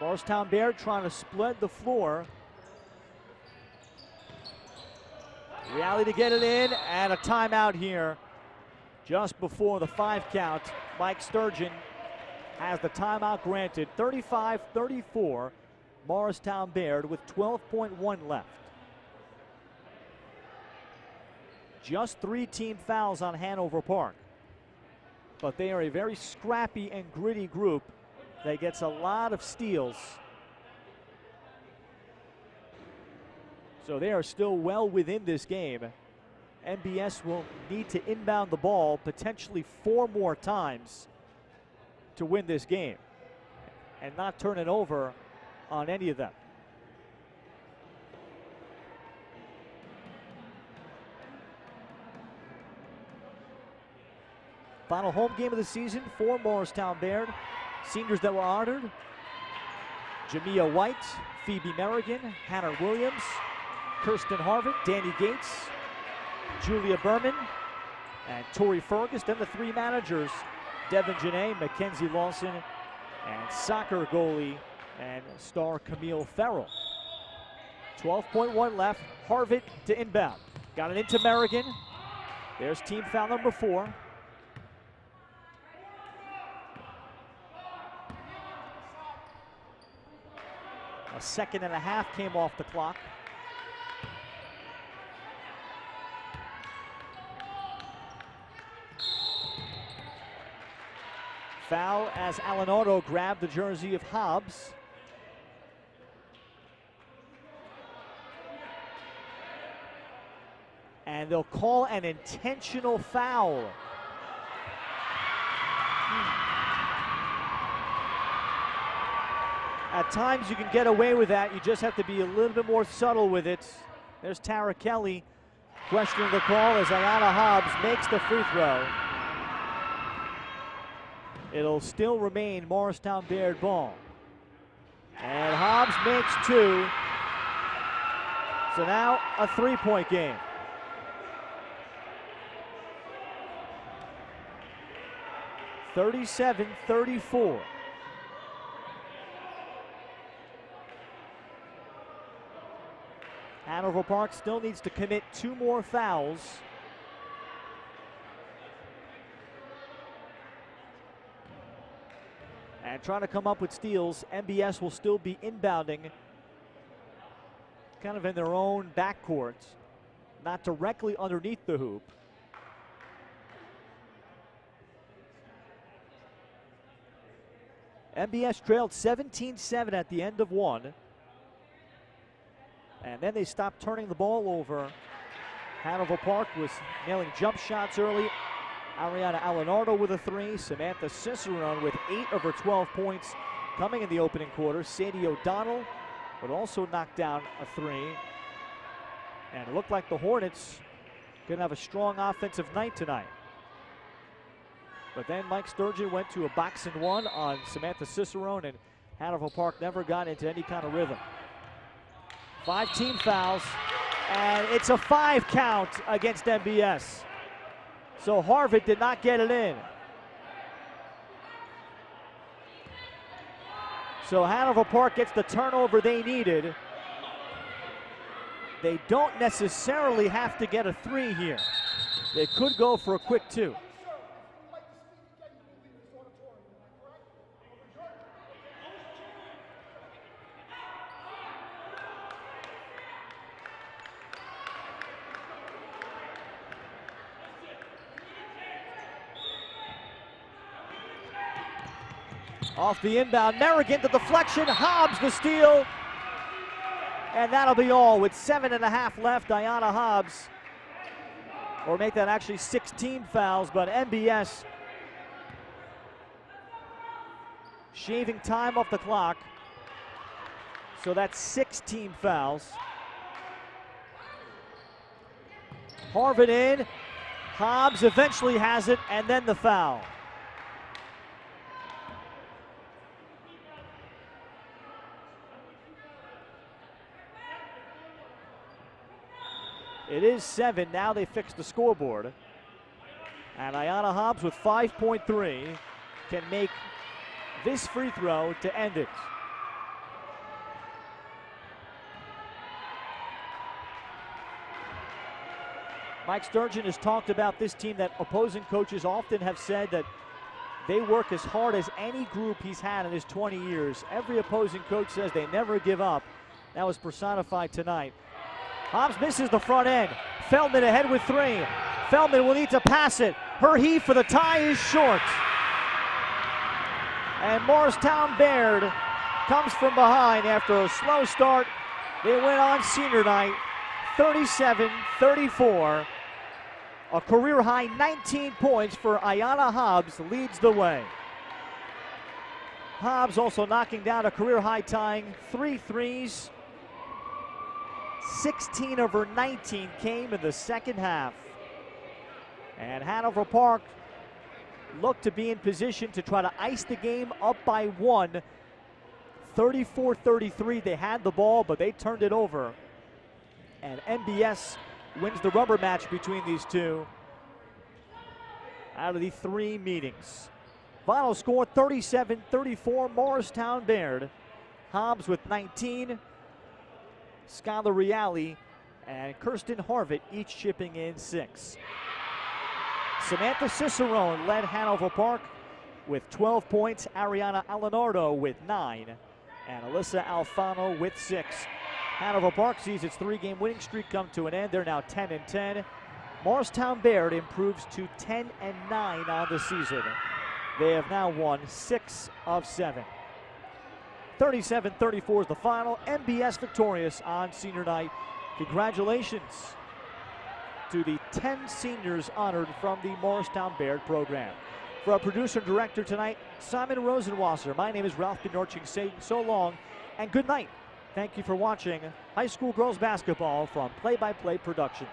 S3: Morristown-Beard trying to split the floor. Reale to get it in, and a timeout here just before the 5 count. Mike Sturgeon has the timeout granted. 35-34, Morristown-Beard with 12.1 left. Just 3 team fouls on Hanover Park. But they are a very scrappy and gritty group that gets a lot of steals. So they are still well within this game. MBS will need to inbound the ball potentially 4 more times to win this game and not turn it over on any of them. Final home game of the season for Morristown-Beard. Seniors that were honored: Jamia White, Phoebe Merrigan, Hannah Williams, Kirsten Harvick, Danny Gates, Julia Berman, and Tori Fergus. Then the three managers, Devin Janae, Mackenzie Lawson, and soccer goalie and star Camille Farrell. 12.1 left. Harvick to inbound. Got it into Merrigan. There's team foul number 4. A second and a half came off the clock. Foul as Alfano grabbed the jersey of Hobbs. And they'll call an intentional foul. At times you can get away with that. You just have to be a little bit more subtle with it. There's Tara Kelly questioning the call as Ayanna Hobbs makes the free throw. It'll still remain Morristown-Beard ball. And Hobbs makes 2. So now a 3-point game. (37-34). Hanover Park still needs to commit 2 more fouls. And trying to come up with steals. MBS will still be inbounding, kind of in their own backcourt, not directly underneath the hoop. MBS trailed 17-7 at the end of 1. And then they stopped turning the ball over. Hanover Park was nailing jump shots early. Ariana Alenardo with a 3. Samantha Cicerone with 8 of her 12 points coming in the opening quarter. Sadie O'Donnell would also knock down a 3. And it looked like the Hornets going to have a strong offensive night tonight. But then Mike Sturgeon went to a box and 1 on Samantha Cicerone, and Hanover Park never got into any kind of rhythm. 5 team fouls, and it's a 5 count against MBS. So Harvick did not get it in. So Hanover Park gets the turnover they needed. They don't necessarily have to get a 3 here. They could go for a quick 2. Off the inbound, Merrigan, the deflection, Hobbs the steal. And that'll be all with 7.5 left. Ayanna Hobbs, or make that actually 16 fouls, but MBS shaving time off the clock. So that's 16 fouls. Harvick in, Hobbs eventually has it, and then the foul. It is 7. Now they fix the scoreboard. And Ayanna Hobbs with 5.3 can make this free throw to end it. Mike Sturgeon has talked about this team, that opposing coaches often have said that they work as hard as any group he's had in his 20 years. Every opposing coach says they never give up. That was personified tonight. Hobbs misses the front end. Feldman ahead with 3. Feldman will need to pass it. Her heave for the tie is short. And Morristown-Beard comes from behind after a slow start. They went on senior night, 37-34. A career-high 19 points for Ayanna Hobbs leads the way. Hobbs also knocking down a career-high tying 3 threes. 16 of her 19 came in the second half. And Hanover Park looked to be in position to try to ice the game up by 1. 34-33. They had the ball, but they turned it over. And MBS wins the rubber match between these two out of the 3 meetings. Final score 37-34, Morristown-Beard. Hobbs with 19, Skylar Reale and Kirsten Harvick each chipping in 6. Samantha Cicerone led Hanover Park with 12 points, Ariana Alenardo with 9, and Alyssa Alfano with 6. Hanover Park sees its 3-game winning streak come to an end. They're now 10-10. Morristown-Beard improves to 10-9 on the season. They have now won 6 of 7. 37-34 is the final. MBS victorious on senior night. Congratulations to the 10 seniors honored from the Morristown-Beard program. For our producer and director tonight, Simon Rosenwasser, my name is Ralph Bnorching saying so long and good night. Thank you for watching high school girls basketball from Play by Play Productions.